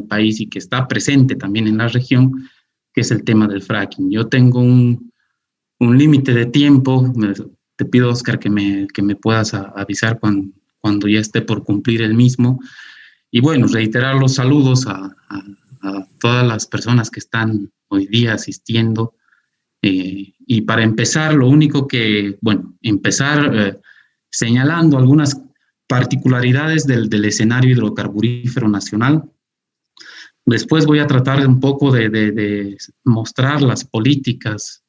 el país y que está presente también en la región, que es el tema del fracking. Yo tengo un límite de tiempo. Te pido, Oscar, que me puedas avisar cuando ya esté por cumplir el mismo. Y bueno, reiterar los saludos a todas las personas que están hoy día asistiendo. Y para empezar, lo único que, bueno, empezar señalando algunas particularidades del escenario hidrocarburífero nacional. Después voy a tratar un poco de mostrar las políticas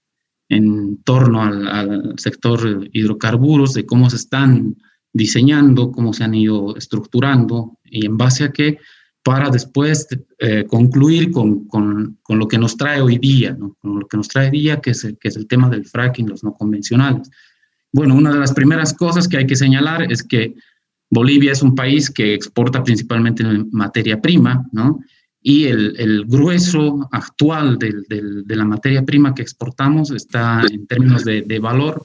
en torno al sector hidrocarburos, de cómo se están diseñando, cómo se han ido estructurando y en base a qué, para después concluir con lo que nos trae hoy día, ¿no? Con lo que nos trae hoy día, que es el tema del fracking, los no convencionales. Bueno, una de las primeras cosas que hay que señalar es que Bolivia es un país que exporta principalmente materia prima, ¿no? Y el grueso actual de la materia prima que exportamos está en términos de valor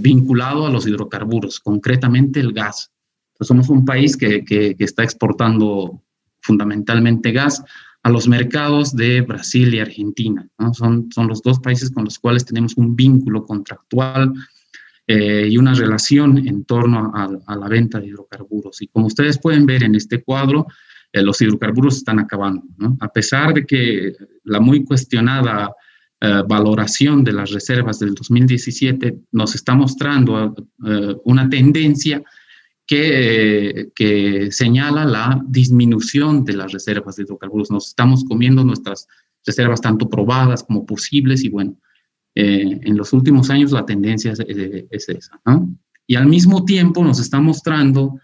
vinculado a los hidrocarburos, concretamente el gas. Entonces somos un país que está exportando fundamentalmente gas a los mercados de Brasil y Argentina, ¿no? Son los dos países con los cuales tenemos un vínculo contractual y una relación en torno a la venta de hidrocarburos. Y como ustedes pueden ver en este cuadro, los hidrocarburos están acabando, ¿no? A pesar de que la muy cuestionada valoración de las reservas del 2017 nos está mostrando una tendencia que señala la disminución de las reservas de hidrocarburos. Nos estamos comiendo nuestras reservas tanto probadas como posibles y bueno, en los últimos años la tendencia es esa, ¿no? Y al mismo tiempo nos está mostrando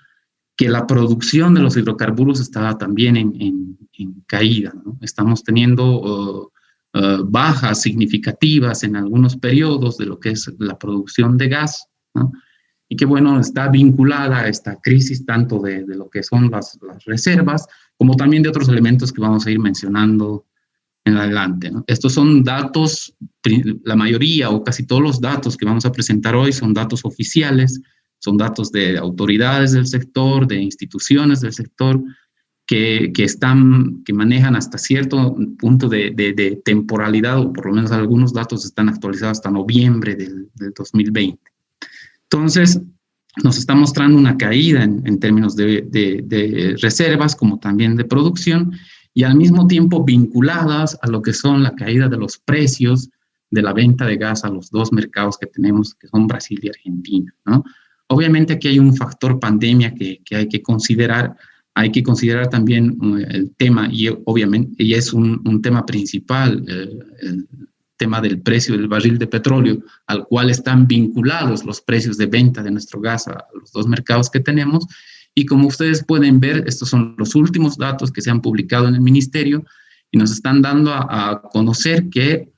que la producción de los hidrocarburos está también en caída, ¿no? Estamos teniendo bajas significativas en algunos periodos de lo que es la producción de gas, ¿no? Y que, bueno, está vinculada a esta crisis tanto de lo que son las reservas, como también de otros elementos que vamos a ir mencionando en adelante, ¿no? Estos son datos, la mayoría o casi todos los datos que vamos a presentar hoy son datos oficiales, son datos de autoridades del sector, de instituciones del sector, que manejan hasta cierto punto de temporalidad, o por lo menos algunos datos están actualizados hasta noviembre del 2020. Entonces, nos está mostrando una caída en términos de reservas, como también de producción, y al mismo tiempo vinculadas a lo que son la caída de los precios de la venta de gas a los dos mercados que tenemos, que son Brasil y Argentina, ¿no? Obviamente aquí hay un factor pandemia que hay que considerar. Hay que considerar también el tema, y obviamente y es un tema principal, el tema del precio del barril de petróleo, al cual están vinculados los precios de venta de nuestro gas a los dos mercados que tenemos. Y como ustedes pueden ver, estos son los últimos datos que se han publicado en el ministerio y nos están dando a conocer que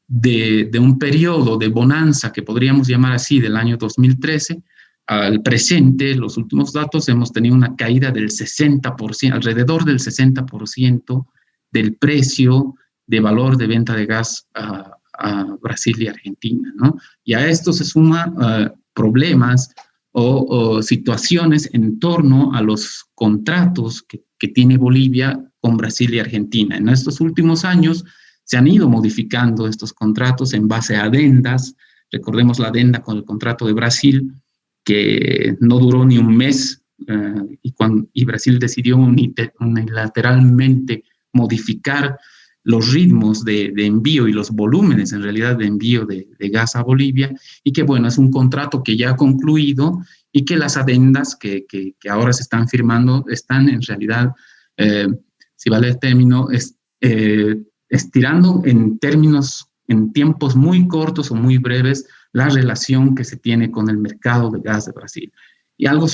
de un periodo de bonanza que podríamos llamar así del año 2013 al presente, los últimos datos, hemos tenido una caída del 60%, alrededor del 60% del precio de valor de venta de gas a Brasil y Argentina, ¿no? Y a esto se suman problemas o situaciones en torno a los contratos que tiene Bolivia con Brasil y Argentina. En estos últimos años se han ido modificando estos contratos en base a adendas. Recordemos la adenda con el contrato de Brasil, que no duró ni un mes, y Brasil decidió unilateralmente modificar los ritmos de envío y los volúmenes en realidad de envío de gas a Bolivia, y que bueno, es un contrato que ya ha concluido y que las adendas que ahora se están firmando están en realidad, si vale el término, estirando en tiempos muy cortos o muy breves la relación que se tiene con el mercado de gas de Brasil. Y algo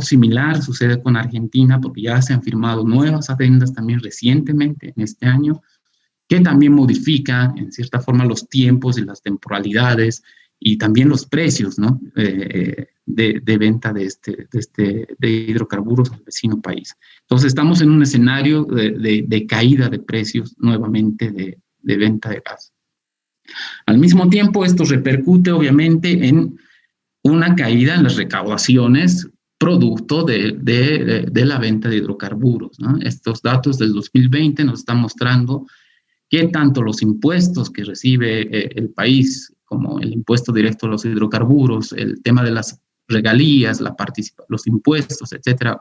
similar sucede con Argentina, porque ya se han firmado nuevas adendas también recientemente en este año, que también modifican en cierta forma los tiempos y las temporalidades y también los precios, ¿no? de venta de hidrocarburos al vecino país. Entonces estamos en un escenario de caída de precios nuevamente de venta de gas. Al mismo tiempo, esto repercute obviamente en una caída en las recaudaciones producto de la venta de hidrocarburos, ¿no? Estos datos del 2020 nos están mostrando que tanto los impuestos que recibe el país, como el impuesto directo a los hidrocarburos, el tema de las regalías, los impuestos, etcétera,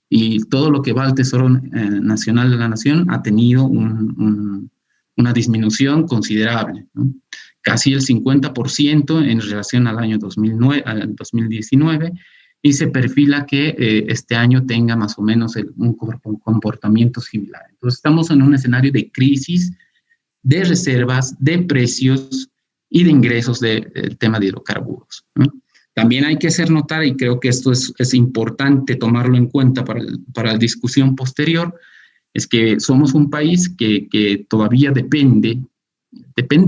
y todo lo que va al Tesoro Nacional de la Nación ha tenido una disminución considerable, ¿no? Casi el 50% en relación al año 2019, y se perfila que este año tenga más o menos un comportamiento similar. Entonces estamos en un escenario de crisis de reservas, de precios y de ingresos del tema de hidrocarburos, ¿no? También hay que hacer notar, y creo que esto es importante tomarlo en cuenta para la discusión posterior, es que somos un país que todavía depende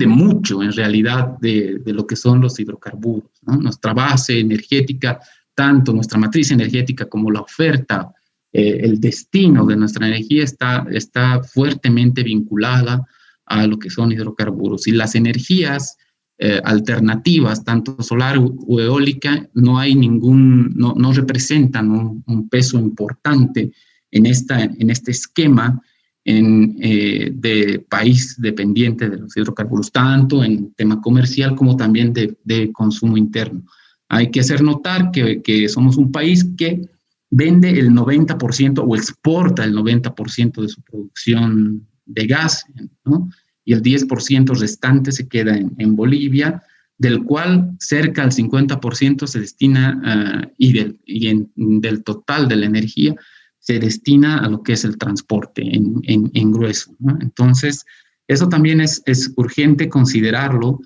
mucho en realidad de lo que son los hidrocarburos, ¿no? Nuestra base energética, tanto nuestra matriz energética como la oferta, el destino de nuestra energía está fuertemente vinculada a lo que son hidrocarburos. Y las energías alternativas, tanto solar o eólica, no representan un peso importante en este esquema de país dependiente de los hidrocarburos, tanto en tema comercial como también de consumo interno. Hay que hacer notar que somos un país que vende el 90% o exporta el 90% de su producción de gas, ¿no? Y el 10% restante se queda en Bolivia, del cual cerca del 50% se destina, del total de la energía, se destina a lo que es el transporte en grueso, ¿no? Entonces, eso también es urgente considerarlo,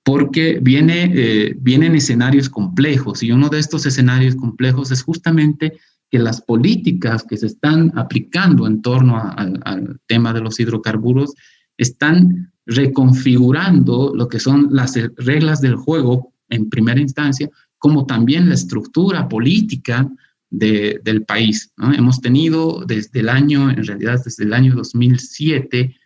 porque vienen escenarios complejos, y uno de estos escenarios complejos es justamente que las políticas que se están aplicando en torno al tema de los hidrocarburos están reconfigurando lo que son las reglas del juego en primera instancia, como también la estructura política del país, ¿no? Hemos tenido desde el año 2007,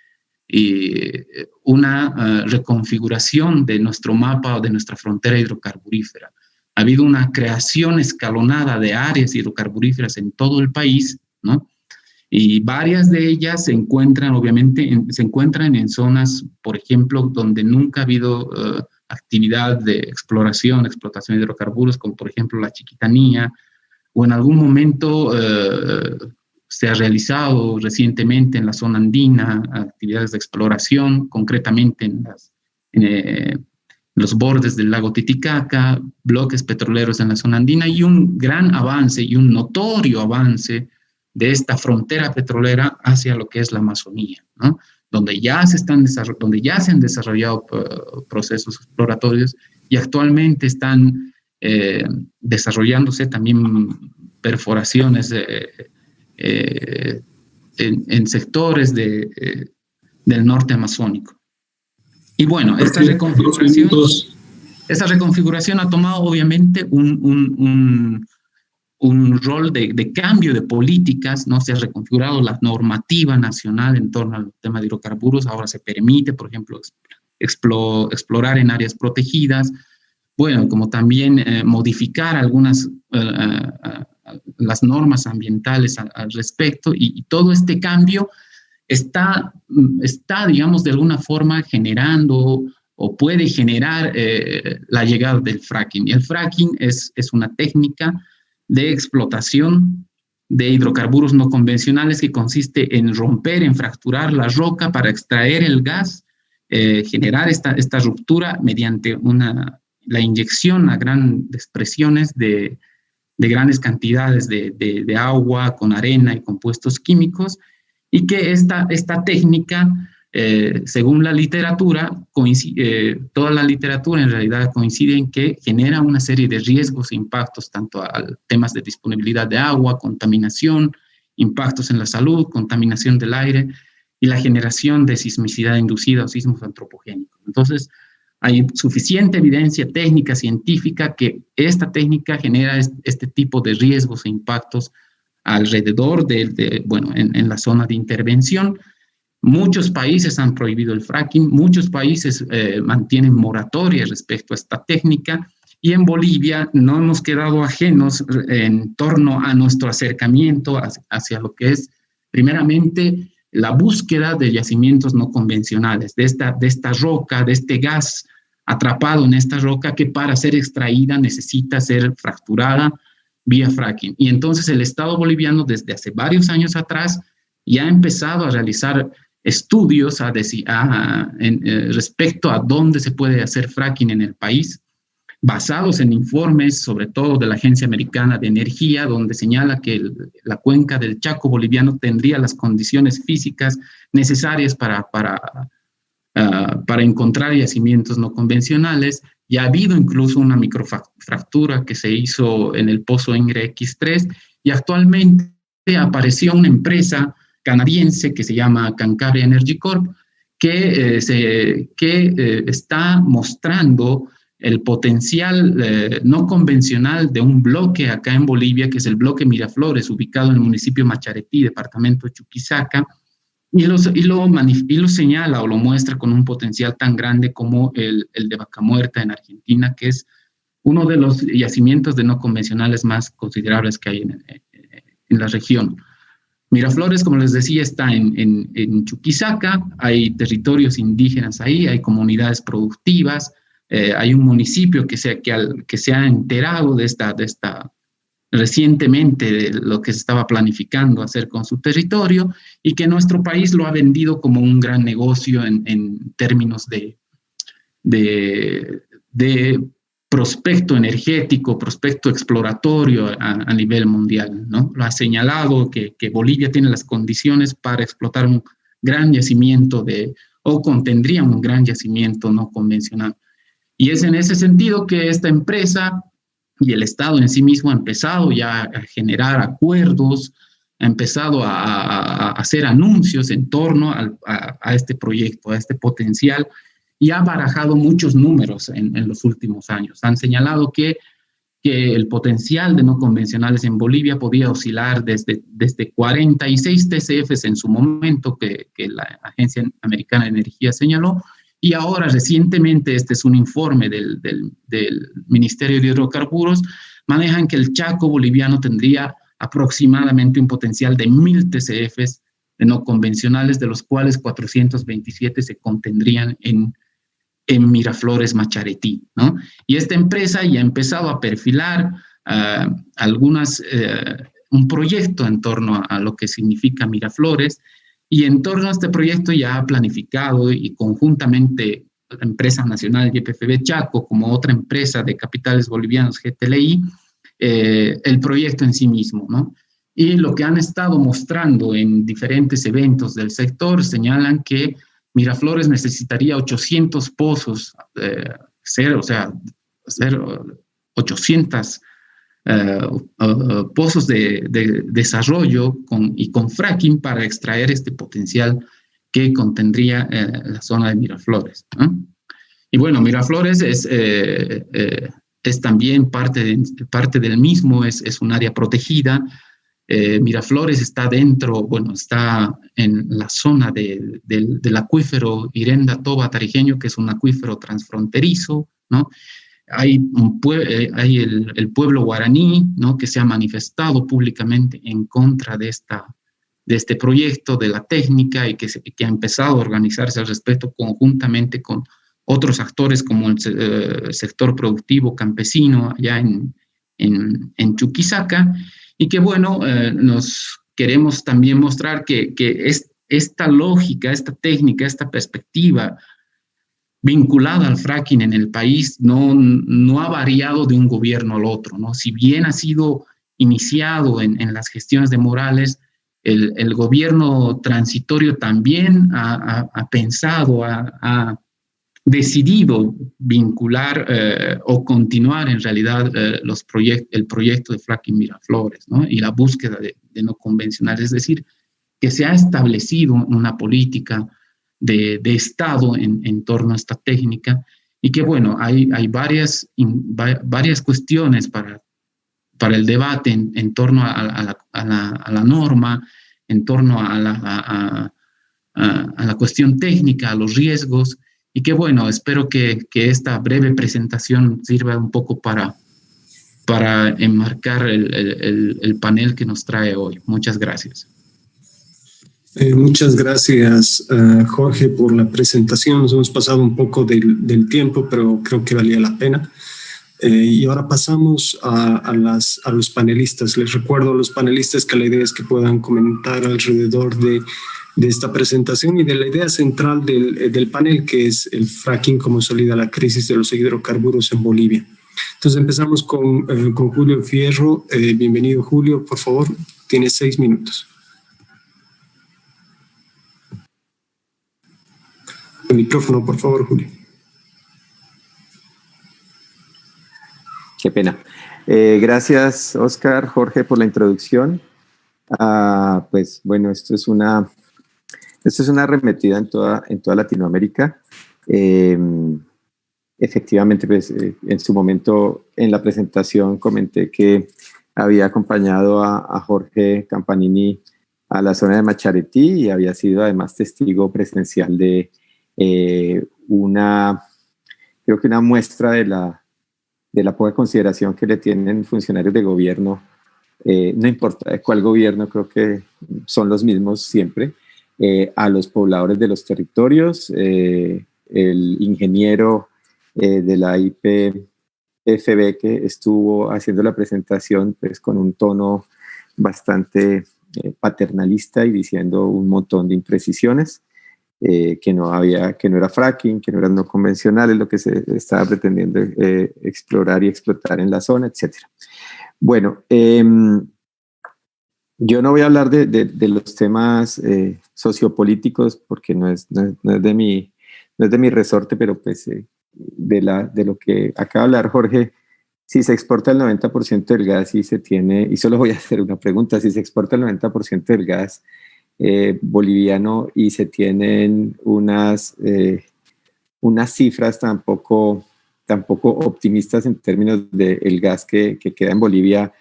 una reconfiguración de nuestro mapa o de nuestra frontera hidrocarburífera. Ha habido una creación escalonada de áreas hidrocarburíferas en todo el país, ¿no? Y varias de ellas se encuentran, obviamente, en zonas, por ejemplo, donde nunca ha habido actividad de exploración, explotación de hidrocarburos, como por ejemplo la Chiquitanía, o en algún momento se ha realizado recientemente en la zona andina actividades de exploración, concretamente en los bordes del lago Titicaca, bloques petroleros en la zona andina, y un gran avance y un notorio avance de esta frontera petrolera hacia lo que es la Amazonía, ¿no? Donde ya se han desarrollado procesos exploratorios, y actualmente están desarrollándose también perforaciones en sectores del norte amazónico. Y bueno, esta reconfiguración ha tomado obviamente un rol de cambio de políticas, ¿no? Se ha reconfigurado la normativa nacional en torno al tema de hidrocarburos. Ahora se permite, por ejemplo, explorar en áreas protegidas, bueno, como también modificar algunas las normas ambientales al respecto, y todo este cambio está, digamos, de alguna forma generando o puede generar la llegada del fracking. Y el fracking es una técnica de explotación de hidrocarburos no convencionales que consiste en romper, en fracturar la roca para extraer el gas, generar esta ruptura mediante la inyección a grandes presiones de grandes cantidades de agua con arena y compuestos químicos, y que esta técnica, según la literatura, toda la literatura en realidad coincide en que genera una serie de riesgos e impactos tanto a temas de disponibilidad de agua, contaminación, impactos en la salud, contaminación del aire y la generación de sismicidad inducida o sismos antropogénicos. Entonces, hay suficiente evidencia técnica, científica, que esta técnica genera este tipo de riesgos e impactos alrededor en la zona de intervención. Muchos países han prohibido el fracking, muchos países mantienen moratorias respecto a esta técnica, Y en Bolivia no hemos quedado ajenos en torno a nuestro acercamiento hacia lo que es, primeramente, la búsqueda de yacimientos no convencionales, de esta roca, de este gas atrapado en esta roca que para ser extraída necesita ser fracturada vía fracking. Y entonces el Estado boliviano desde hace varios años atrás ya ha empezado a realizar estudios respecto a dónde se puede hacer fracking en el país, basados en informes, sobre todo de la Agencia Americana de Energía, donde señala que la cuenca del Chaco boliviano tendría las condiciones físicas necesarias para encontrar yacimientos no convencionales. Ya ha habido incluso una microfractura que se hizo en el pozo Ingre X3 y actualmente apareció una empresa canadiense que se llama Cancabria Energy Corp, que está mostrando el potencial no convencional de un bloque acá en Bolivia, que es el bloque Miraflores, ubicado en el municipio Macharetí, departamento de Chuquisaca, y lo señala o lo muestra con un potencial tan grande como el de Vaca Muerta en Argentina, que es uno de los yacimientos de no convencionales más considerables que hay en la región. Miraflores, como les decía, está en Chuquisaca, hay territorios indígenas ahí, hay comunidades productivas, hay un municipio que se ha enterado de esta recientemente de lo que se estaba planificando hacer con su territorio y que nuestro país lo ha vendido como un gran negocio en términos de prospecto energético, prospecto exploratorio a nivel mundial, ¿no? Lo ha señalado que Bolivia tiene las condiciones para explotar un gran yacimiento o contendría un gran yacimiento no convencional. Y es en ese sentido que esta empresa y el Estado en sí mismo ha empezado ya a generar acuerdos, ha empezado a hacer anuncios en torno a este proyecto, a este potencial, y ha barajado muchos números en los últimos años. Han señalado que el potencial de no convencionales en Bolivia podía oscilar desde 46 TCFs en su momento, que la Agencia Americana de Energía señaló, y ahora recientemente, este es un informe del Ministerio de Hidrocarburos, manejan que el Chaco boliviano tendría aproximadamente un potencial de 1.000 TCFs de no convencionales, de los cuales 427 se contendrían en Miraflores, Macharetí, ¿no? Y esta empresa ya ha empezado a perfilar un proyecto en torno a lo que significa Miraflores, y en torno a este proyecto ya ha planificado y conjuntamente la empresa nacional YPFB Chaco como otra empresa de capitales bolivianos GTLI, el proyecto en sí mismo, ¿no? Y lo que han estado mostrando en diferentes eventos del sector señalan que Miraflores necesitaría 800 pozos, hacer 800 pozos de desarrollo con fracking para extraer este potencial que contendría la zona de Miraflores, ¿no? Y bueno, Miraflores es también parte del mismo, es un área protegida. Miraflores está está en la zona del acuífero Irenda-Toba tarijeño, que es un acuífero transfronterizo, ¿no? Hay el pueblo guaraní, ¿no?, que se ha manifestado públicamente en contra de este proyecto, de la técnica, y que ha empezado a organizarse al respecto conjuntamente con otros actores como el sector productivo campesino allá en Chuquisaca, y que bueno, nos queremos también mostrar que esta lógica, esta técnica, esta perspectiva vinculada al fracking en el país no ha variado de un gobierno al otro, ¿no? Si bien ha sido iniciado en las gestiones de Morales, el gobierno transitorio también ha pensado, ha decidido vincular o continuar en realidad el proyecto de fracking Miraflores, ¿no? Y la búsqueda de no convencionales, es decir, que se ha establecido una política de Estado en torno a esta técnica, y que bueno, hay varias cuestiones para el debate en torno a la norma, en torno a la cuestión técnica, a los riesgos, Y qué bueno, espero que esta breve presentación sirva un poco para enmarcar el panel que nos trae hoy. Muchas gracias. Muchas gracias, Jorge, por la presentación. Nos hemos pasado un poco del tiempo, pero creo que valía la pena. Y ahora pasamos a los panelistas. Les recuerdo a los panelistas que la idea es que puedan comentar alrededor de esta presentación y de la idea central del panel, que es el fracking como salida a la crisis de los hidrocarburos en Bolivia. Entonces empezamos con Julio Fierro. Bienvenido, Julio. Por favor, tienes 6 minutos. El micrófono, por favor, Julio. Qué pena. Gracias, Oscar, Jorge, por la introducción. Pues bueno, esto es una arremetida en toda Latinoamérica. Efectivamente, pues, en su momento en la presentación comenté que había acompañado a Jorge Campanini a la zona de Macharetí y había sido además testigo presencial de una muestra de la poca consideración que le tienen funcionarios de gobierno, no importa de cuál gobierno, creo que son los mismos siempre, a los pobladores de los territorios. El ingeniero de la IPFB que estuvo haciendo la presentación pues, con un tono bastante paternalista y diciendo un montón de imprecisiones. Que no era fracking, que no eran no convencionales, lo que se estaba pretendiendo explorar y explotar en la zona, etc. Bueno, yo no voy a hablar de los temas sociopolíticos porque no es de mi resorte, pero pues de lo que acaba de hablar Jorge. Si se exporta el 90% del gas y solo voy a hacer una pregunta, si se exporta el 90% del gas boliviano y se tienen unas cifras tan poco optimistas en términos del gas que queda en Bolivia,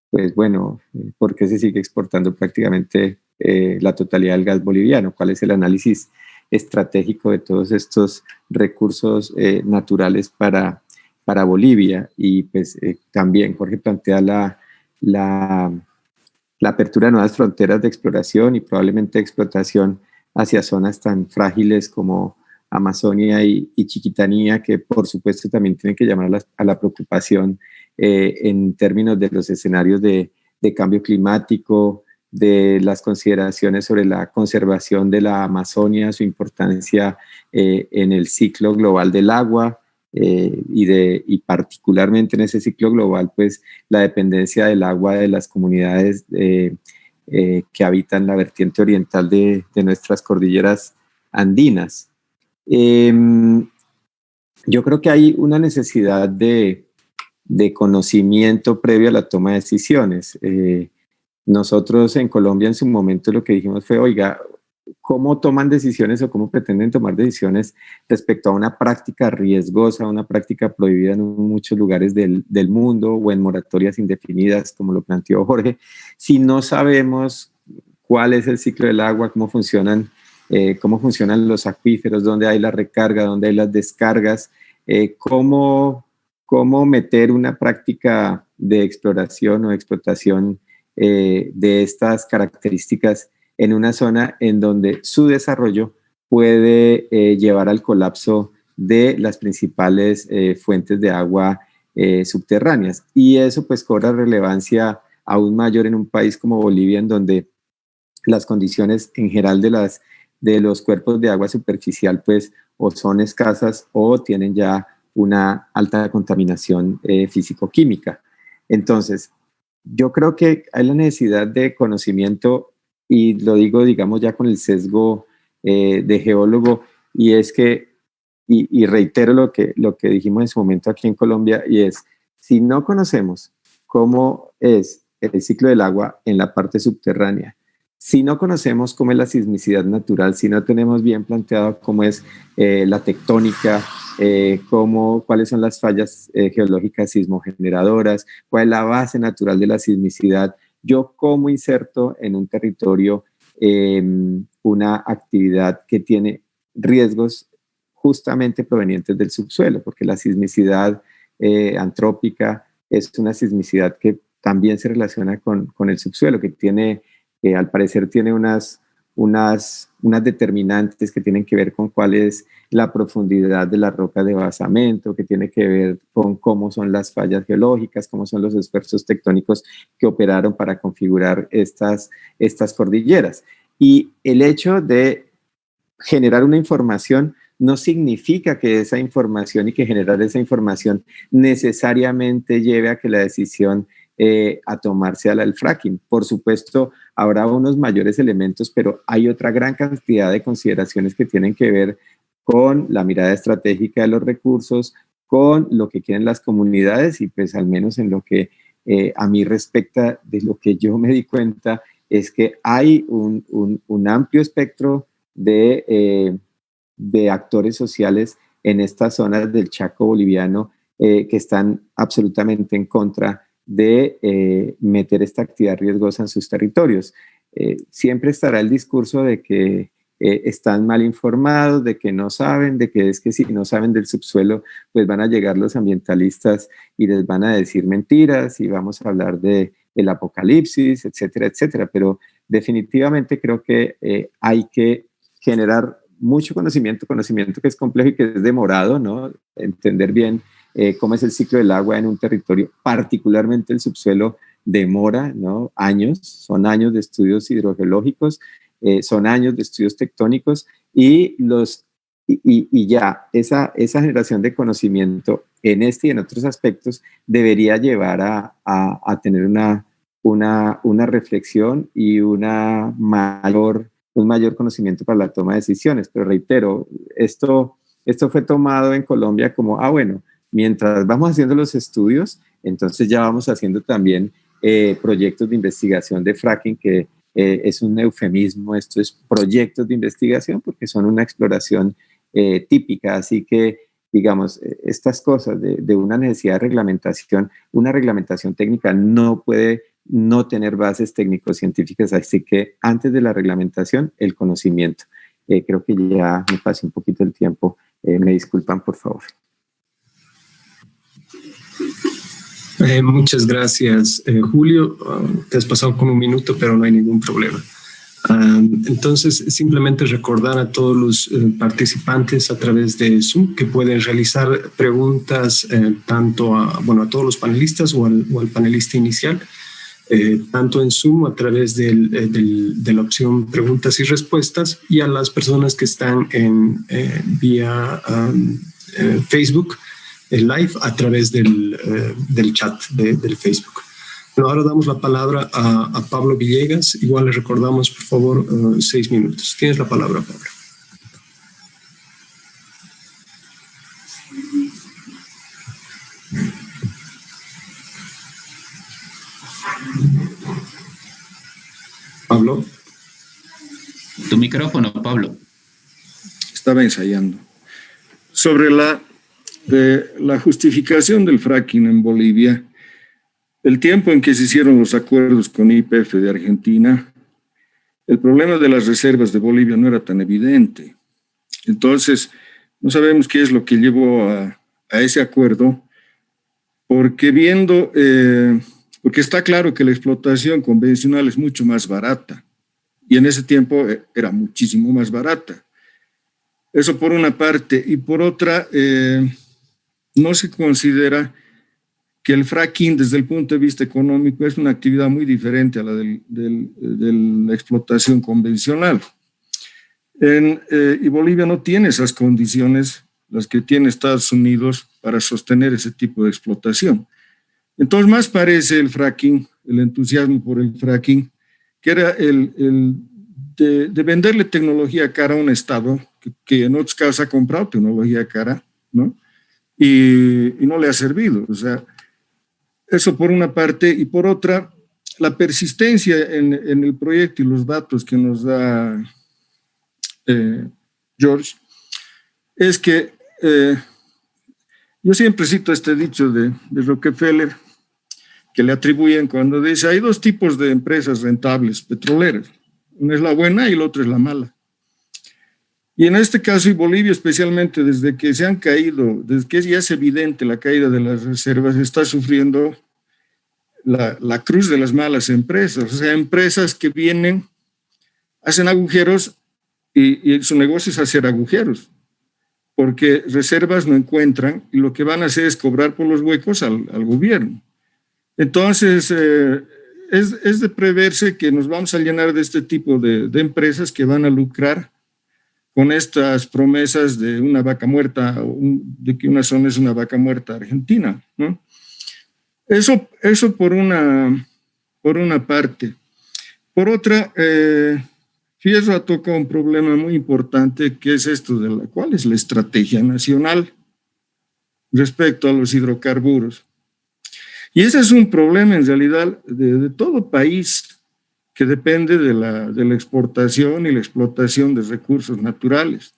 pues bueno, ¿por qué se sigue exportando prácticamente la totalidad del gas boliviano? ¿Cuál es el análisis estratégico de todos estos recursos naturales para Bolivia? Y pues también Jorge plantea la apertura de nuevas fronteras de exploración y probablemente explotación hacia zonas tan frágiles como Amazonia y Chiquitanía, que por supuesto también tienen que llamar a la preocupación en términos de los escenarios de cambio climático, de las consideraciones sobre la conservación de la Amazonia, su importancia en el ciclo global del agua, y particularmente en ese ciclo global, pues la dependencia del agua de las comunidades que habitan la vertiente oriental de nuestras cordilleras andinas. Yo creo que hay una necesidad de conocimiento previo a la toma de decisiones. Nosotros en Colombia en su momento lo que dijimos fue, oiga, ¿cómo toman decisiones o cómo pretenden tomar decisiones respecto a una práctica riesgosa, una práctica prohibida en muchos lugares del mundo o en moratorias indefinidas, como lo planteó Jorge, si no sabemos cuál es el ciclo del agua, cómo funcionan los acuíferos, dónde hay la recarga, dónde hay las descargas, cómo meter una práctica de exploración o explotación de estas características en una zona en donde su desarrollo puede llevar al colapso de las principales fuentes de agua subterráneas. Y eso pues cobra relevancia aún mayor en un país como Bolivia, en donde las condiciones en general de los cuerpos de agua superficial pues o son escasas o tienen ya una alta contaminación físico-química. Entonces, yo creo que hay la necesidad de conocimiento, y lo digo, digamos, ya con el sesgo de geólogo, y es que, y reitero lo que dijimos en su momento aquí en Colombia, y es, si no conocemos cómo es el ciclo del agua en la parte subterránea, si no conocemos cómo es la sismicidad natural, si no tenemos bien planteado cómo es la tectónica, cuáles son las fallas geológicas sismogeneradoras, cuál es la base natural de la sismicidad, yo cómo inserto en un territorio una actividad que tiene riesgos justamente provenientes del subsuelo, porque la sismicidad antrópica es una sismicidad que también se relaciona con el subsuelo, que tiene, al parecer tiene unas determinantes que tienen que ver con cuál es la profundidad de la roca de basamento, que tiene que ver con cómo son las fallas geológicas, cómo son los esfuerzos tectónicos que operaron para configurar estas cordilleras. Y el hecho de generar una información no significa que esa información y que generar esa información necesariamente lleve a que la decisión a tomarse al fracking. Por supuesto, habrá unos mayores elementos, pero hay otra gran cantidad de consideraciones que tienen que ver con la mirada estratégica de los recursos, con lo que quieren las comunidades y pues al menos en lo que a mí respecta, de lo que yo me di cuenta, es que hay un amplio espectro de actores sociales en estas zonas del Chaco boliviano que están absolutamente en contra de meter esta actividad riesgosa en sus territorios. Siempre estará el discurso de que están mal informados, de que no saben, de que es que si no saben del subsuelo, pues van a llegar los ambientalistas y les van a decir mentiras y vamos a hablar del apocalipsis, etcétera, etcétera. Pero definitivamente creo que hay que generar mucho conocimiento que es complejo y que es demorado, ¿no? Entender bien cómo es el ciclo del agua en un territorio, particularmente el subsuelo, demora, ¿no? Años, son años de estudios hidrogeológicos, son años de estudios tectónicos y ya esa generación de conocimiento en este y en otros aspectos debería llevar a tener una reflexión y un mayor conocimiento para la toma de decisiones. Pero reitero, esto fue tomado en Colombia como, bueno, mientras vamos haciendo los estudios, entonces ya vamos haciendo también proyectos de investigación de fracking, que es un eufemismo, esto es proyectos de investigación porque son una exploración típica, así que digamos, estas cosas de una necesidad de reglamentación, una reglamentación técnica no puede no tener bases técnico-científicas, así que antes de la reglamentación, el conocimiento. Creo que ya me pasé un poquito el tiempo, me disculpan por favor. Muchas gracias, Julio. Te has pasado con un minuto, pero no hay ningún problema. Entonces, simplemente recordar a todos los participantes a través de Zoom que pueden realizar preguntas tanto a todos los panelistas o al panelista inicial, tanto en Zoom a través de la opción preguntas y respuestas, y a las personas que están vía Facebook live a través del chat del Facebook. Bueno, ahora damos la palabra a Pablo Villegas. Igual le recordamos, por favor, 6 minutos. Tienes la palabra, Pablo. Pablo. Tu micrófono, Pablo. Estaba ensayando. Sobre la justificación del fracking en Bolivia, el tiempo en que se hicieron los acuerdos con YPF de Argentina, el problema de las reservas de Bolivia no era tan evidente. Entonces, no sabemos qué es lo que llevó a ese acuerdo, porque porque está claro que la explotación convencional es mucho más barata, y en ese tiempo era muchísimo más barata. Eso por una parte, y por otra, no se considera que el fracking desde el punto de vista económico es una actividad muy diferente a la de la explotación convencional. Y Bolivia no tiene esas condiciones, las que tiene Estados Unidos, para sostener ese tipo de explotación. Entonces más parece el fracking, el entusiasmo por el fracking, que era de venderle tecnología cara a un Estado que en otros casos ha comprado tecnología cara, ¿no? Y no le ha servido. O sea, eso por una parte, y por otra, la persistencia en el proyecto y los datos que nos da George, es que yo siempre cito este dicho de Rockefeller, que le atribuyen cuando dice, hay 2 tipos de empresas rentables petroleras, una es la buena y la otra es la mala. Y en este caso, y Bolivia especialmente, desde que se han caído, desde que ya es evidente la caída de las reservas, está sufriendo la cruz de las malas empresas, o sea, empresas que vienen, hacen agujeros y su negocio es hacer agujeros, porque reservas no encuentran y lo que van a hacer es cobrar por los huecos al gobierno. Entonces, es de preverse que nos vamos a llenar de este tipo de empresas que van a lucrar con estas promesas de una vaca muerta, de que una zona es una vaca muerta argentina, ¿no? Eso por una parte. Por otra, Fierro ha tocado un problema muy importante, que es esto de cuál es la estrategia nacional respecto a los hidrocarburos. Y ese es un problema en realidad de todo país que depende de la exportación y la explotación de recursos naturales.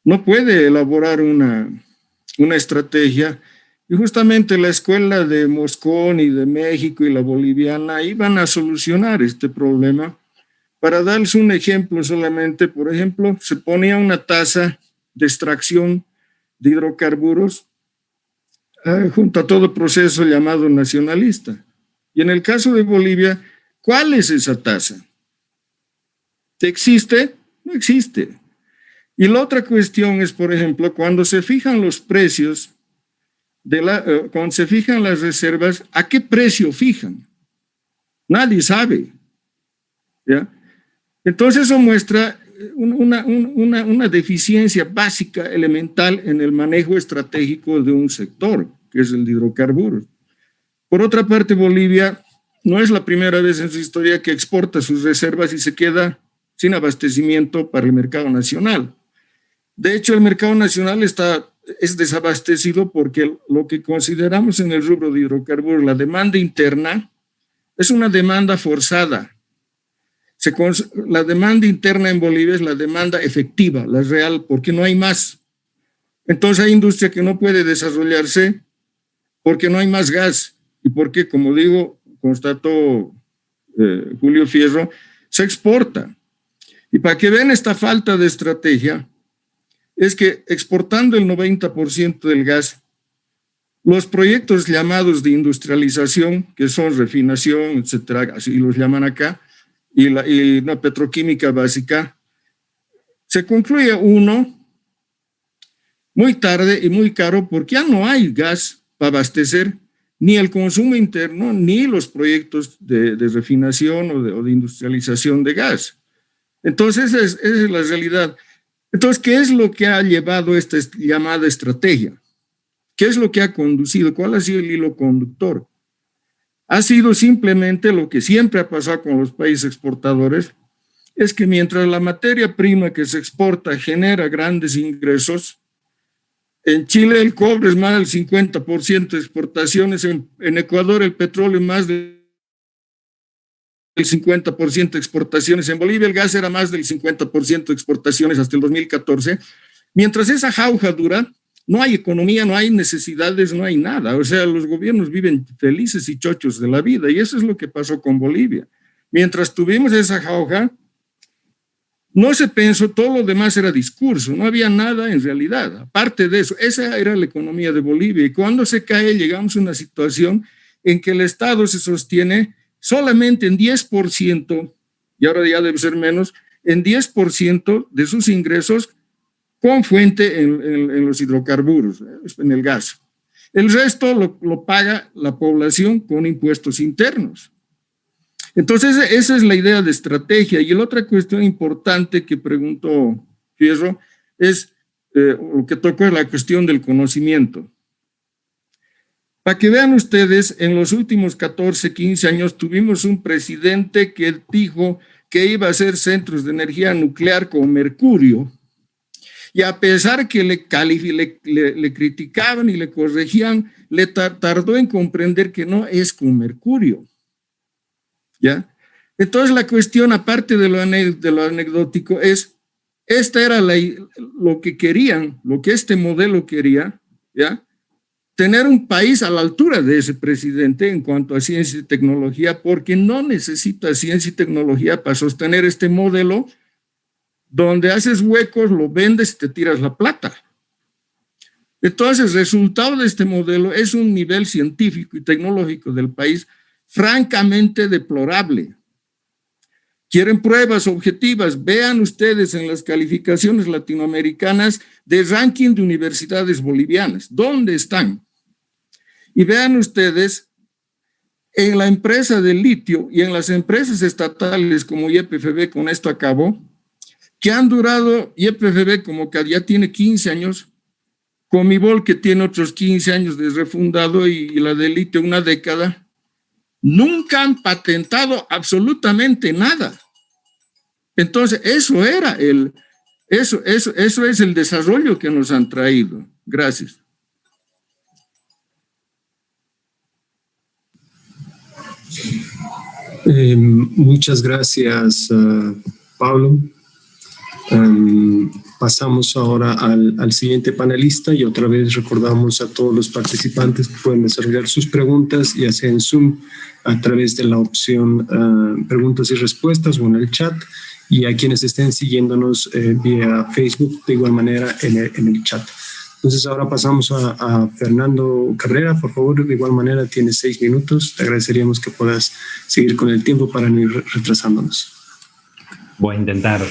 No puede elaborar una estrategia, y justamente la escuela de Moscón y de México y la boliviana iban a solucionar este problema. Para darles un ejemplo solamente, por ejemplo, se ponía una tasa de extracción de hidrocarburos junto a todo proceso llamado nacionalista. Y en el caso de Bolivia, ¿cuál es esa tasa? ¿Existe? No existe. Y la otra cuestión es, por ejemplo, cuando se fijan los precios, cuando se fijan las reservas, ¿a qué precio fijan? Nadie sabe, ¿ya? Entonces eso muestra una deficiencia básica, elemental en el manejo estratégico de un sector, que es el de hidrocarburos. Por otra parte, Bolivia no es la primera vez en su historia que exporta sus reservas y se queda sin abastecimiento para el mercado nacional. De hecho, el mercado nacional es desabastecido porque lo que consideramos en el rubro de hidrocarburos, la demanda interna, es una demanda forzada. La demanda interna en Bolivia es la demanda efectiva, la real, porque no hay más. Entonces hay industria que no puede desarrollarse porque no hay más gas y porque, como digo, constató Julio Fierro, se exporta. Y para que vean esta falta de estrategia, es que exportando el 90% del gas, los proyectos llamados de industrialización, que son refinación, etcétera, así los llaman acá, y una petroquímica básica, se concluye uno muy tarde y muy caro porque ya no hay gas para abastecer ni el consumo interno ni los proyectos de refinación o de industrialización de gas. Entonces, esa es la realidad. Entonces, ¿qué es lo que ha llevado esta llamada estrategia? ¿Qué es lo que ha conducido? ¿Cuál ha sido el hilo conductor? Ha sido simplemente lo que siempre ha pasado con los países exportadores, es que mientras la materia prima que se exporta genera grandes ingresos, en Chile el cobre es más del 50% de exportaciones, en Ecuador el petróleo es más del 50% de exportaciones, en Bolivia el gas era más del 50% de exportaciones hasta el 2014. Mientras esa jauja dura, no hay economía, no hay necesidades, no hay nada. O sea, los gobiernos viven felices y chochos de la vida, y eso es lo que pasó con Bolivia. Mientras tuvimos esa jauja, no se pensó, todo lo demás era discurso, no había nada en realidad. Aparte de eso, esa era la economía de Bolivia. Y cuando se cae, llegamos a una situación en que el Estado se sostiene solamente en 10%, y ahora ya debe ser menos, en 10% de sus ingresos con fuente en los hidrocarburos, en el gas. El resto lo paga la población con impuestos internos. Entonces, esa es la idea de estrategia. Y la otra cuestión importante que preguntó Fierro es, lo que tocó es la cuestión del conocimiento. Para que vean ustedes, en los últimos 14, 15 años tuvimos un presidente que dijo que iba a hacer centros de energía nuclear con mercurio. Y a pesar que le criticaban y le corregían, le tardó en comprender que no es con mercurio. ¿Ya? Entonces la cuestión, aparte de lo anecdótico, es, esta era lo que querían, lo que este modelo quería, ¿ya? Tener un país a la altura de ese presidente en cuanto a ciencia y tecnología, porque no necesita ciencia y tecnología para sostener este modelo donde haces huecos, lo vendes y te tiras la plata. Entonces, el resultado de este modelo es un nivel científico y tecnológico del país francamente deplorable. Quieren pruebas objetivas, vean ustedes en las calificaciones latinoamericanas de ranking de universidades bolivianas, ¿dónde están? Y vean ustedes en la empresa del litio y en las empresas estatales como YPFB, con esto acabó, que han durado, YPFB como que ya tiene 15 años, Comibol que tiene otros 15 años de refundado y la del litio una década, nunca han patentado absolutamente nada. Entonces, eso es el desarrollo que nos han traído. Gracias. Muchas gracias, Pablo. Pasamos ahora al siguiente panelista y otra vez recordamos a todos los participantes que pueden desarrollar sus preguntas, ya sea en Zoom, a través de la opción preguntas y respuestas o en el chat, y a quienes estén siguiéndonos vía Facebook, de igual manera en el chat. Entonces ahora pasamos a Fernando Carrera. Por favor, de igual manera tienes 6 minutos. Te agradeceríamos que puedas seguir con el tiempo para no ir retrasándonos. Voy a intentar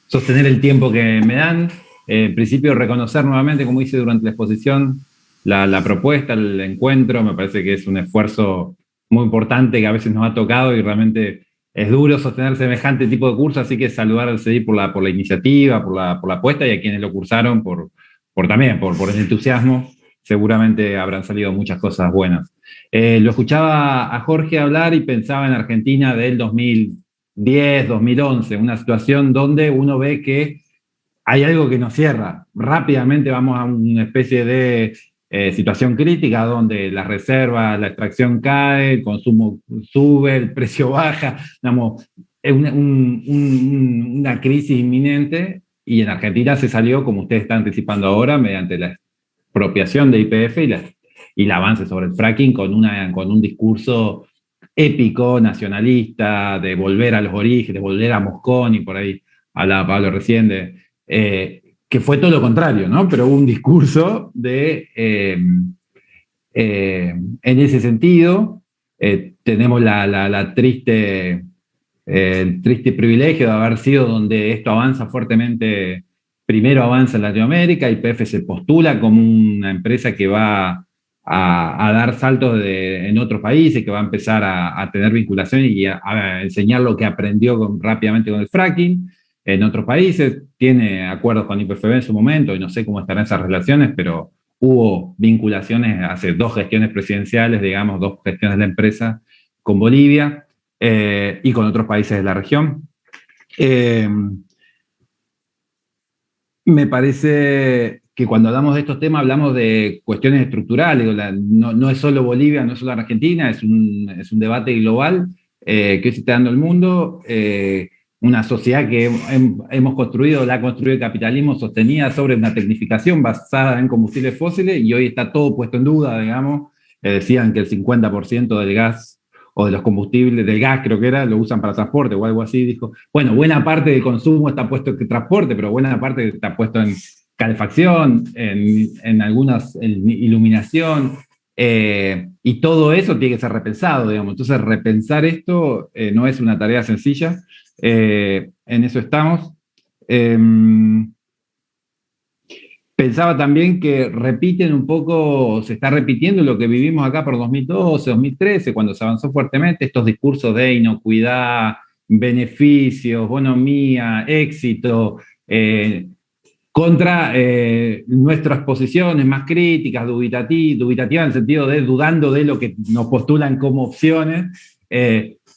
sostener el tiempo que me dan. En principio, reconocer nuevamente, como hice durante la exposición, la propuesta, el encuentro. Me parece que es un esfuerzo muy importante que a veces nos ha tocado y realmente es duro sostener semejante tipo de curso, así que saludar al CEDI por la iniciativa, por la apuesta, y a quienes lo cursaron por el entusiasmo. Seguramente habrán salido muchas cosas buenas. Lo escuchaba a Jorge hablar y pensaba en Argentina del 2010, 2011, una situación donde uno ve que hay algo que nos cierra. Rápidamente vamos a una especie de situación crítica donde las reservas, la extracción cae, el consumo sube, el precio baja, digamos, es una crisis inminente, y en Argentina se salió, como ustedes están anticipando ahora, mediante la expropiación de YPF y el avance sobre el fracking con un discurso épico, nacionalista, de volver a los orígenes, de volver a Mosconi, por ahí hablaba Pablo recién, que fue todo lo contrario, ¿no? Pero hubo un discurso en ese sentido. Tenemos el triste privilegio de haber sido donde esto avanza fuertemente. Primero avanza en Latinoamérica, YPF se postula como una empresa que va a dar saltos en otros países, que va a empezar a tener vinculación y a enseñar lo que aprendió rápidamente con el fracking en otros países. Tiene acuerdos con YPFB en su momento y no sé cómo estarán esas relaciones, pero hubo vinculaciones hace 2 gestiones presidenciales, digamos, 2 gestiones de la empresa con Bolivia y con otros países de la región. Me parece que cuando hablamos de estos temas hablamos de cuestiones estructurales. No es solo Bolivia, no es solo Argentina, es un debate global que se está dando el mundo. Una sociedad que hemos construido, la ha construido el capitalismo sostenida sobre una tecnificación basada en combustibles fósiles, y hoy está todo puesto en duda, digamos. Decían que el 50% del gas o de los combustibles, del gas creo que era, lo usan para transporte o algo así. Dijo, bueno, buena parte del consumo está puesto en transporte, pero buena parte está puesto en calefacción, en algunas en iluminación, y todo eso tiene que ser repensado, digamos. Entonces, repensar esto no es una tarea sencilla. En eso estamos. Pensaba también que repiten un poco, se está repitiendo lo que vivimos acá por 2012, 2013, cuando se avanzó fuertemente, estos discursos de inocuidad, beneficios, bonomía, éxito, contra nuestras posiciones más críticas, dubitativas en el sentido de dudando de lo que nos postulan como opciones,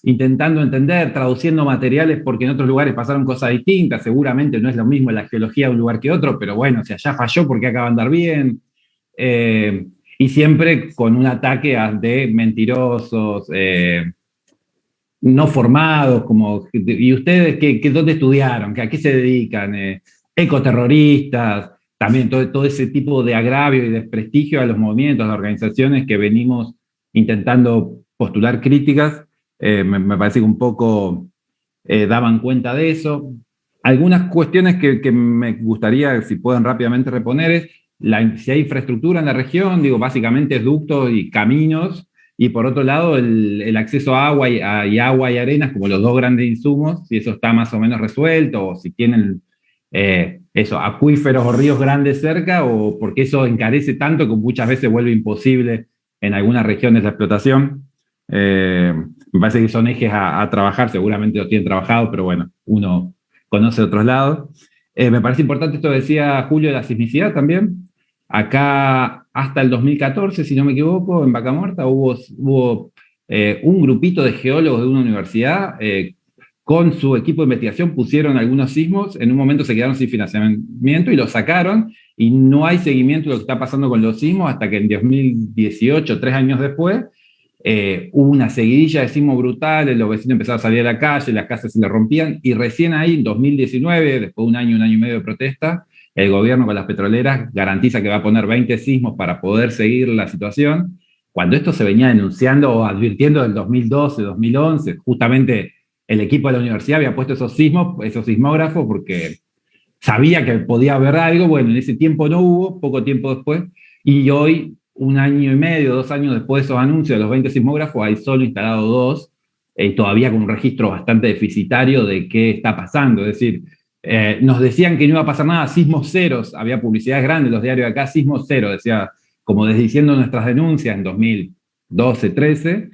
intentando entender, traduciendo materiales, porque en otros lugares pasaron cosas distintas. Seguramente no es lo mismo la geología de un lugar que otro, pero bueno, si allá falló, ¿por qué acá va a andar bien? Y siempre con un ataque de mentirosos, no formados, ¿y ustedes dónde estudiaron? ¿A qué se dedican? Ecoterroristas, también todo ese tipo de agravio y desprestigio a los movimientos, a las organizaciones que venimos intentando postular críticas. Me parece que un poco daban cuenta de eso. algunas cuestiones que me gustaría, si pueden rápidamente reponer, es si hay infraestructura en la región, digo, básicamente ductos y caminos, y por otro lado el acceso a agua y agua y arenas como los dos grandes insumos, si eso está más o menos resuelto, o si tienen acuíferos o ríos grandes cerca, o porque eso encarece tanto que muchas veces vuelve imposible en algunas regiones la explotación. Me parece que son ejes a trabajar, seguramente los tienen trabajados, pero bueno, uno conoce otros lados. Me parece importante esto que decía Julio de la sismicidad también. Acá, hasta el 2014, si no me equivoco, en Vaca Muerta hubo un grupito de geólogos de una universidad con su equipo de investigación pusieron algunos sismos, en un momento se quedaron sin financiamiento y lo sacaron, y no hay seguimiento de lo que está pasando con los sismos hasta que en 2018, 3 años después, hubo una seguidilla de sismos brutales, los vecinos empezaron a salir a la calle, las casas se les rompían, y recién ahí, en 2019, después de un año y medio de protesta, el gobierno con las petroleras garantiza que va a poner 20 sismos para poder seguir la situación, cuando esto se venía denunciando o advirtiendo del 2012, 2011, justamente el equipo de la universidad había puesto esos sismógrafos, porque sabía que podía haber algo. Bueno, en ese tiempo no hubo, poco tiempo después, y hoy, 1 año y medio, 2 años después de esos anuncios de los 20 sismógrafos, hay solo instalados 2, todavía con un registro bastante deficitario de qué está pasando. Es decir, nos decían que no iba a pasar nada, sismos ceros, había publicidades grandes, los diarios de acá, sismos cero, decía, como desdiciendo nuestras denuncias en 2012, 13,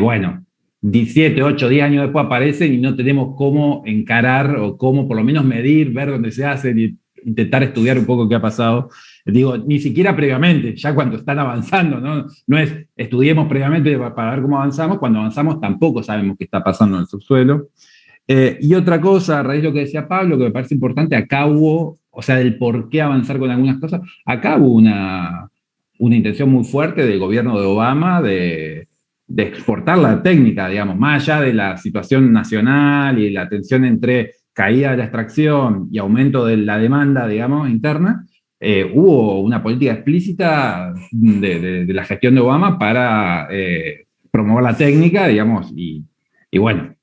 bueno, 17, 8, 10 años después aparecen y no tenemos cómo encarar o cómo por lo menos medir, ver dónde se hacen y intentar estudiar un poco qué ha pasado. Digo, ni siquiera previamente, ya cuando están avanzando, no es estudiemos previamente para ver cómo avanzamos, cuando avanzamos tampoco sabemos qué está pasando en el subsuelo. Y otra cosa, a raíz de lo que decía Pablo, que me parece importante, acá hubo, o sea, del por qué avanzar con algunas cosas, acá hubo una intención muy fuerte del gobierno de Obama de exportar la técnica, digamos, más allá de la situación nacional y la tensión entre caída de la extracción y aumento de la demanda, digamos, interna. Hubo una política explícita de la gestión de Obama para promover la técnica, digamos, y bueno,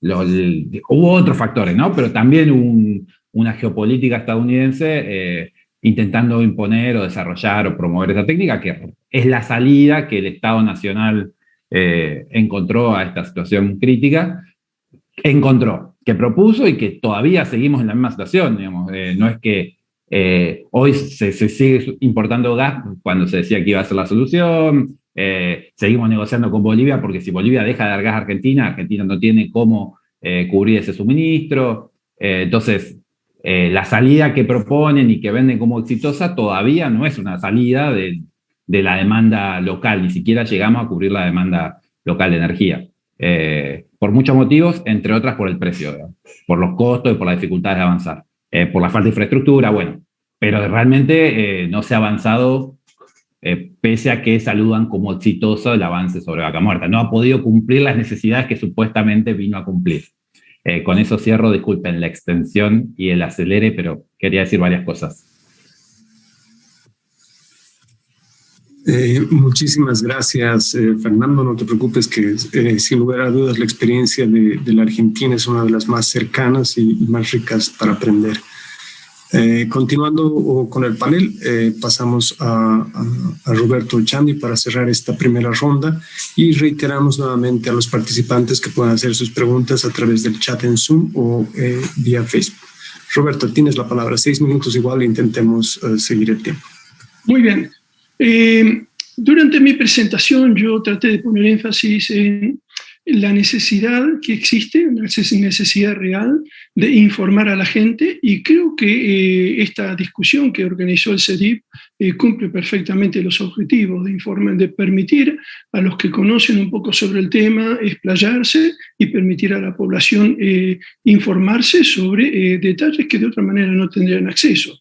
hubo otros factores, ¿no? Pero también una geopolítica estadounidense intentando imponer o desarrollar o promover esa técnica, que es la salida que el Estado Nacional encontró a esta situación crítica, que propuso, y que todavía seguimos en la misma situación, digamos. No es que hoy se sigue importando gas cuando se decía que iba a ser la solución. Seguimos negociando con Bolivia, porque si Bolivia deja de dar gas a Argentina, Argentina no tiene cómo cubrir ese suministro. Entonces, la salida que proponen y que venden como exitosa todavía no es una salida de la demanda local, ni siquiera llegamos a cubrir la demanda local de energía. Por muchos motivos, entre otras por el precio, digamos, por los costos y por las dificultades de avanzar, por la falta de infraestructura, bueno, pero realmente no se ha avanzado, pese a que saludan como exitoso el avance sobre Vaca Muerta. No ha podido cumplir las necesidades que supuestamente vino a cumplir. Con eso cierro, disculpen la extensión y el acelere, pero quería decir varias cosas. Muchísimas gracias, Fernando. No te preocupes, que sin lugar a dudas la experiencia de la Argentina es una de las más cercanas y más ricas para aprender. Continuando con el panel, pasamos a Roberto Chandi para cerrar esta primera ronda, y reiteramos nuevamente a los participantes que puedan hacer sus preguntas a través del chat en Zoom o vía Facebook. Roberto, tienes la palabra. 6 minutos igual, intentemos seguir el tiempo. Muy bien. Durante mi presentación yo traté de poner énfasis en la necesidad que existe, una necesidad real de informar a la gente, y creo que esta discusión que organizó el CEDIP cumple perfectamente los objetivos de informar, de permitir a los que conocen un poco sobre el tema explayarse y permitir a la población informarse sobre detalles que de otra manera no tendrían acceso.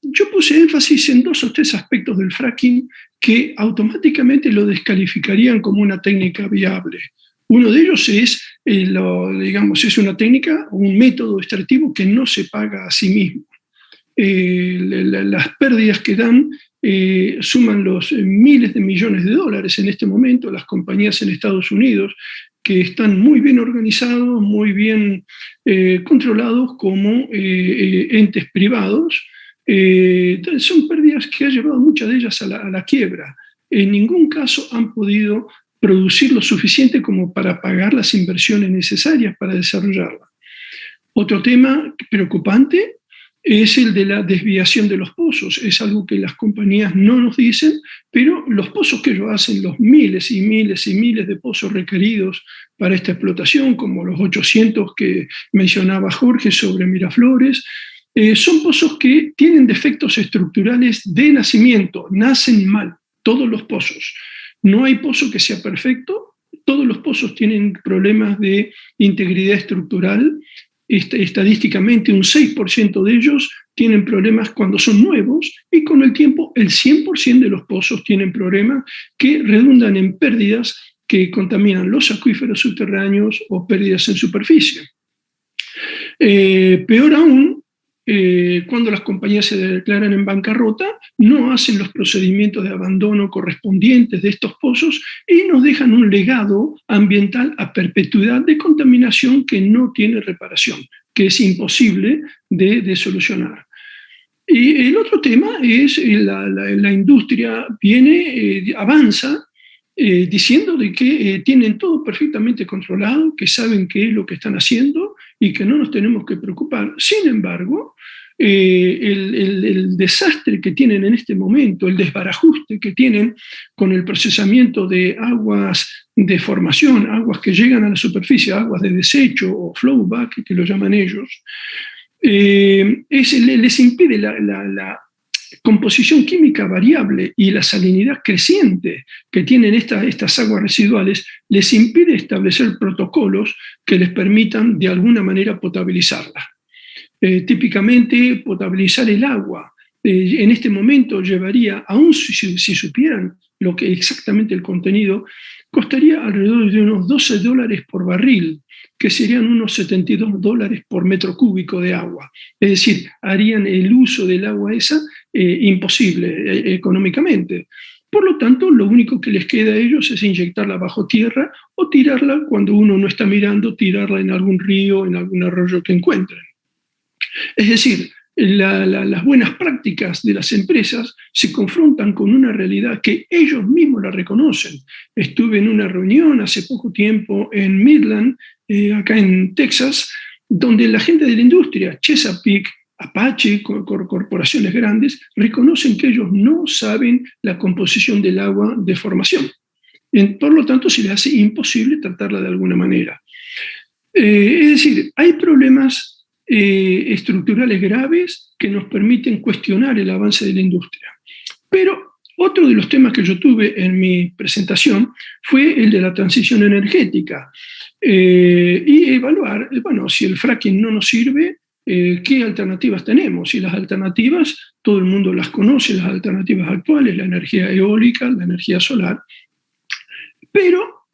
Yo puse énfasis en 2 o 3 aspectos del fracking que automáticamente lo descalificarían como una técnica viable. Uno de ellos es, es una técnica, un método extractivo que no se paga a sí mismo. Las pérdidas que dan suman los miles de millones de dólares en este momento. Las compañías en Estados Unidos que están muy bien organizados, muy bien controlados como entes privados. Son pérdidas que han llevado muchas de ellas a la quiebra. En ningún caso han podido producir lo suficiente como para pagar las inversiones necesarias para desarrollarla. Otro tema preocupante es el de la desviación de los pozos. Es algo que las compañías no nos dicen, pero los pozos que ellos hacen, los miles y miles y miles de pozos requeridos para esta explotación, como los 800 que mencionaba Jorge sobre Miraflores, son pozos que tienen defectos estructurales de nacimiento, nacen mal, todos los pozos. No hay pozo que sea perfecto, todos los pozos tienen problemas de integridad estructural. Estadísticamente un 6% de ellos tienen problemas cuando son nuevos y con el tiempo el 100% de los pozos tienen problemas que redundan en pérdidas que contaminan los acuíferos subterráneos o pérdidas en superficie. Peor aún, cuando las compañías se declaran en bancarrota, no hacen los procedimientos de abandono correspondientes de estos pozos y nos dejan un legado ambiental a perpetuidad de contaminación que no tiene reparación, que es imposible de solucionar. Y el otro tema es la industria avanza diciendo de que tienen todo perfectamente controlado, que saben qué es lo que están haciendo y que no nos tenemos que preocupar. Sin embargo, el desastre que tienen en este momento, el desbarajuste que tienen con el procesamiento de aguas de formación, aguas que llegan a la superficie, aguas de desecho o flowback, que lo llaman ellos, les impide la composición química variable y la salinidad creciente que tienen estas aguas residuales, les impide establecer protocolos que les permitan de alguna manera potabilizarla. Típicamente, potabilizar el agua en este momento llevaría, aún si supieran lo que exactamente el contenido, costaría alrededor de unos $12 por barril, que serían unos $72 por metro cúbico de agua. Es decir, harían el uso del agua esa imposible económicamente. Por lo tanto, lo único que les queda a ellos es inyectarla bajo tierra o tirarla cuando uno no está mirando, tirarla en algún río, en algún arroyo que encuentren. Es decir, las buenas prácticas de las empresas se confrontan con una realidad que ellos mismos la reconocen. Estuve en una reunión hace poco tiempo en Midland, acá en Texas, donde la gente de la industria, Chesapeake, Apache, corporaciones grandes, reconocen que ellos no saben la composición del agua de formación. Por lo tanto, se les hace imposible tratarla de alguna manera. Es decir, hay problemas estructurales graves que nos permiten cuestionar el avance de la industria. Pero otro de los temas que yo tuve en mi presentación fue el de la transición energética y evaluar, bueno, si el fracking no nos sirve, ¿qué alternativas tenemos? Y las alternativas, todo el mundo las conoce, las alternativas actuales, la energía eólica, la energía solar, pero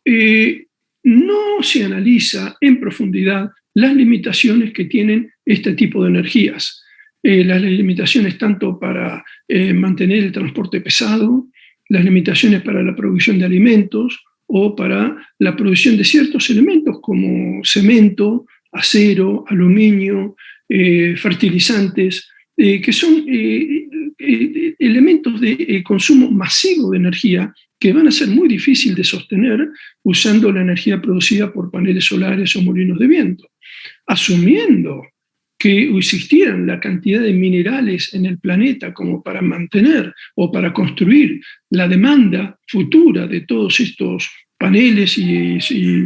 no se analiza en profundidad las limitaciones que tienen este tipo de energías. Las limitaciones tanto para mantener el transporte pesado, las limitaciones para la producción de alimentos o para la producción de ciertos elementos como cemento, acero, aluminio, fertilizantes, que son elementos de consumo masivo de energía que van a ser muy difícil de sostener usando la energía producida por paneles solares o molinos de viento. Asumiendo que existieran la cantidad de minerales en el planeta como para mantener o para construir la demanda futura de todos estos paneles y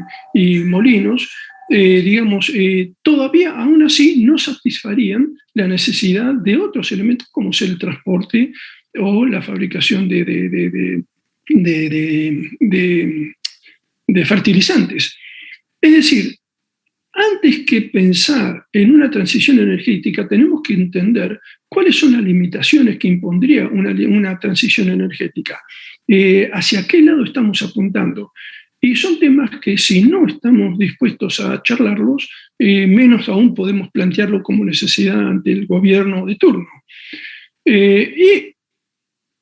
molinos, todavía aún así no satisfarían la necesidad de otros elementos como ser el transporte o la fabricación de fertilizantes. Es decir, antes que pensar en una transición energética, tenemos que entender cuáles son las limitaciones que impondría una transición energética. ¿Hacia qué lado estamos apuntando? Y son temas que si no estamos dispuestos a charlarlos, menos aún podemos plantearlo como necesidad ante el gobierno de turno. Y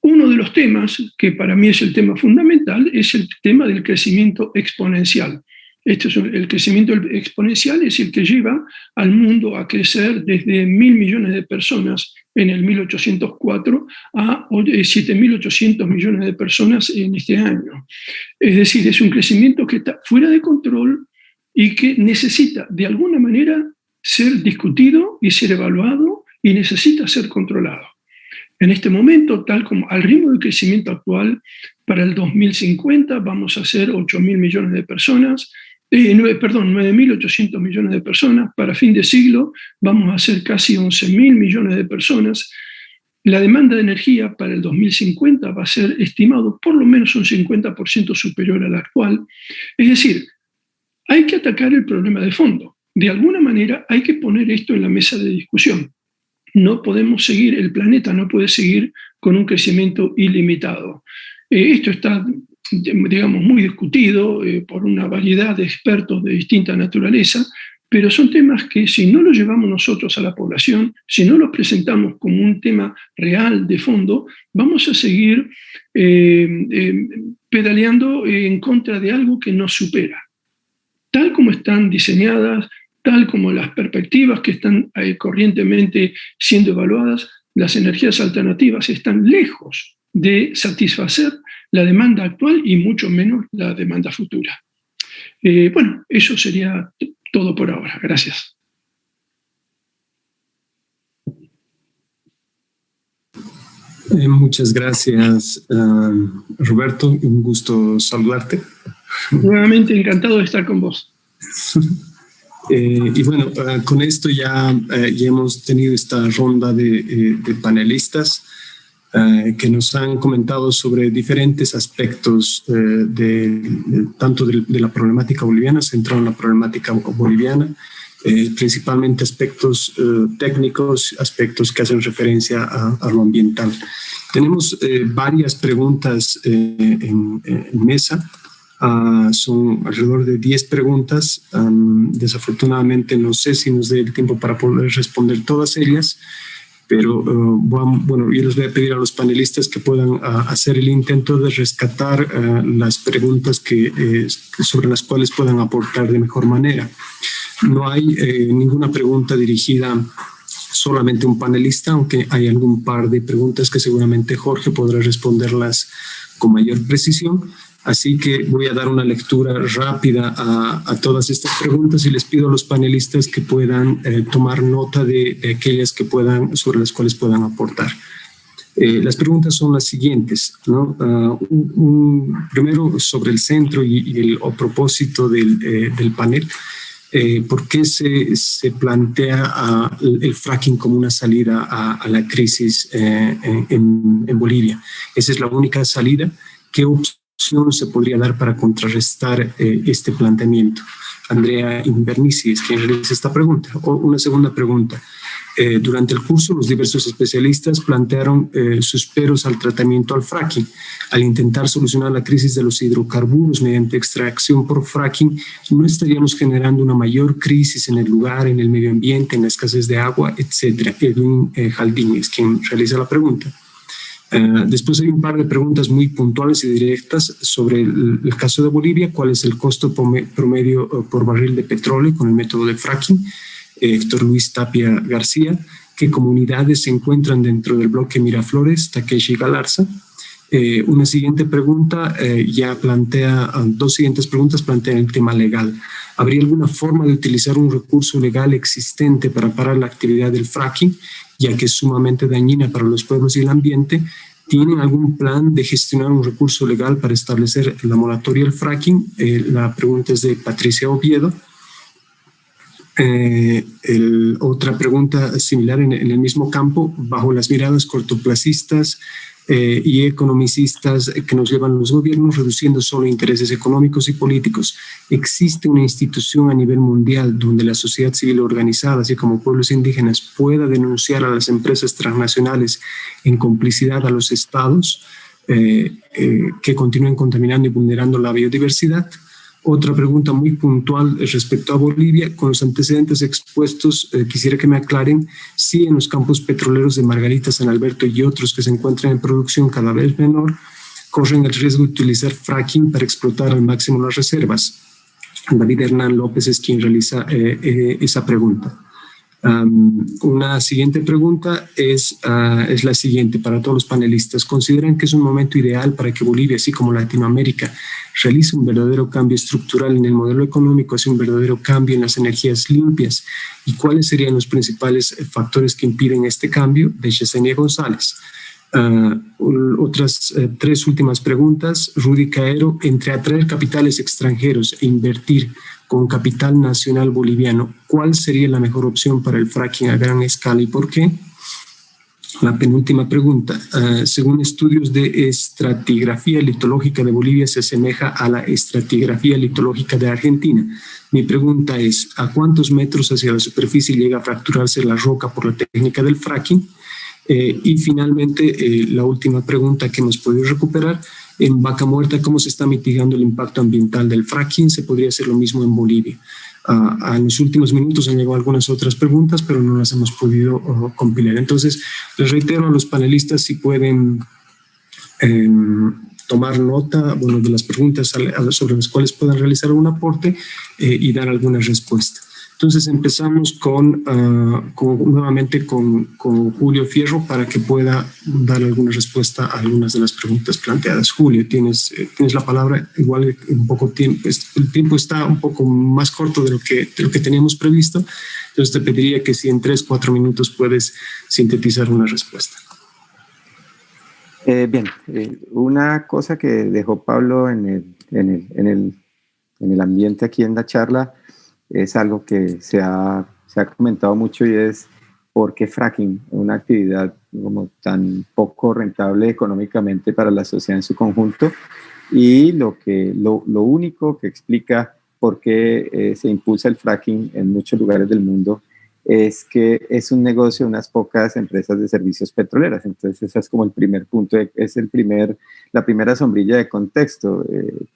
uno de los temas, que para mí es el tema fundamental, es el tema del crecimiento exponencial. El crecimiento exponencial es el que lleva al mundo a crecer desde 1.000 millones de personas en el 1804 a 7.800 millones de personas en este año. Es decir, es un crecimiento que está fuera de control y que necesita de alguna manera ser discutido y ser evaluado y necesita ser controlado. En este momento, tal como al ritmo de crecimiento actual, para el 2050 vamos a ser 8.000 millones de personas, 9.800 millones de personas, para fin de siglo vamos a ser casi 11.000 millones de personas. La demanda de energía para el 2050 va a ser estimado por lo menos un 50% superior a la actual. Es decir, hay que atacar el problema de fondo. De alguna manera hay que poner esto en la mesa de discusión. No podemos seguir, el planeta no puede seguir con un crecimiento ilimitado. Esto está, digamos, muy discutido por una variedad de expertos de distinta naturaleza, pero son temas que si no los llevamos nosotros a la población, si no los presentamos como un tema real de fondo, vamos a seguir pedaleando en contra de algo que nos supera. Tal como están diseñadas, tal como las perspectivas que están corrientemente siendo evaluadas, las energías alternativas están lejos de satisfacer la demanda actual y mucho menos la demanda futura. Bueno, eso sería todo por ahora. Gracias. Muchas gracias, Roberto. Un gusto saludarte. Nuevamente encantado de estar con vos. Y bueno, con esto ya hemos tenido esta ronda de panelistas que nos han comentado sobre diferentes aspectos tanto de la problemática boliviana, centrado en la problemática boliviana, principalmente aspectos técnicos, aspectos que hacen referencia a lo ambiental. Tenemos varias preguntas en mesa. Son alrededor de 10 preguntas. Desafortunadamente no sé si nos dé el tiempo para poder responder todas ellas, pero bueno, yo les voy a pedir a los panelistas que puedan hacer el intento de rescatar las preguntas sobre las cuales puedan aportar de mejor manera. No hay ninguna pregunta dirigida solamente a un panelista, aunque hay algún par de preguntas que seguramente Jorge podrá responderlas con mayor precisión. Así que voy a dar una lectura rápida a todas estas preguntas y les pido a los panelistas que puedan tomar nota de aquellas sobre las cuales puedan aportar. Las preguntas son las siguientes, ¿no? Primero, sobre el centro y el propósito del panel. ¿Por qué se plantea el fracking como una salida a la crisis en Bolivia? ¿Esa es la única salida? ¿Qué opción se podría dar para contrarrestar este planteamiento? Andrea Invernici es quien realiza esta pregunta. O una segunda pregunta. Durante el curso, los diversos especialistas plantearon sus peros al tratamiento al fracking. Al intentar solucionar la crisis de los hidrocarburos mediante extracción por fracking, no estaríamos generando una mayor crisis en el lugar, en el medio ambiente, en la escasez de agua, etc. Edwin Jaldín es quien realiza la pregunta. Después hay un par de preguntas muy puntuales y directas sobre el caso de Bolivia. ¿Cuál es el costo promedio por barril de petróleo con el método de fracking? Héctor Luis Tapia García. ¿Qué comunidades se encuentran dentro del bloque Miraflores? Takeshi Galarza. Una siguiente pregunta dos siguientes preguntas plantean el tema legal. ¿Habría alguna forma de utilizar un recurso legal existente para parar la actividad del fracking, ya que es sumamente dañina para los pueblos y el ambiente? ¿Tienen algún plan de gestionar un recurso legal para establecer la moratoria al fracking? La pregunta es de Patricia Oviedo. Otra pregunta similar en el mismo campo: bajo las miradas cortoplacistas y economicistas que nos llevan los gobiernos, reduciendo solo intereses económicos y políticos, ¿existe una institución a nivel mundial donde la sociedad civil organizada, así como pueblos indígenas, pueda denunciar a las empresas transnacionales en complicidad a los estados que continúen contaminando y vulnerando la biodiversidad? Otra pregunta muy puntual respecto a Bolivia. Con los antecedentes expuestos, quisiera que me aclaren si en los campos petroleros de Margarita, San Alberto y otros que se encuentran en producción cada vez menor, corren el riesgo de utilizar fracking para explotar al máximo las reservas. David Hernán López es quien realiza esa pregunta. Una siguiente pregunta es la siguiente para todos los panelistas. ¿Consideran que es un momento ideal para que Bolivia, así como Latinoamérica, realice un verdadero cambio estructural en el modelo económico, hacia un verdadero cambio en las energías limpias? ¿Y cuáles serían los principales factores que impiden este cambio? De Yesenia González. Otras tres últimas preguntas. Rudy Caero, entre atraer capitales extranjeros e invertir con capital nacional boliviano, ¿cuál sería la mejor opción para el fracking a gran escala y por qué? La penúltima pregunta. Según estudios de estratigrafía litológica de Bolivia, se asemeja a la estratigrafía litológica de Argentina. Mi pregunta es, ¿a cuántos metros hacia la superficie llega a fracturarse la roca por la técnica del fracking? Y finalmente, la última pregunta que hemos podido recuperar, en Vaca Muerta, ¿cómo se está mitigando el impacto ambiental del fracking? ¿Se podría hacer lo mismo en Bolivia? En los últimos minutos han llegado algunas otras preguntas, pero no las hemos podido compilar. Entonces, les reitero a los panelistas si pueden tomar nota de las preguntas sobre las cuales puedan realizar un aporte y dar alguna respuesta. Entonces empezamos nuevamente con Julio Fierro para que pueda dar alguna respuesta a algunas de las preguntas planteadas. Julio, tienes la palabra. Igual un poco tiempo, el tiempo está un poco más corto de lo que teníamos previsto. Entonces te pediría que si en 3-4 minutos puedes sintetizar una respuesta. Bien, una cosa que dejó Pablo en el ambiente aquí en la charla es algo que se ha comentado mucho y es por qué fracking, una actividad como tan poco rentable económicamente para la sociedad en su conjunto, y lo único que explica por qué se impulsa el fracking en muchos lugares del mundo es que es un negocio de unas pocas empresas de servicios petroleras. Entonces ese es como el primer punto, es la primera sombrilla de contexto,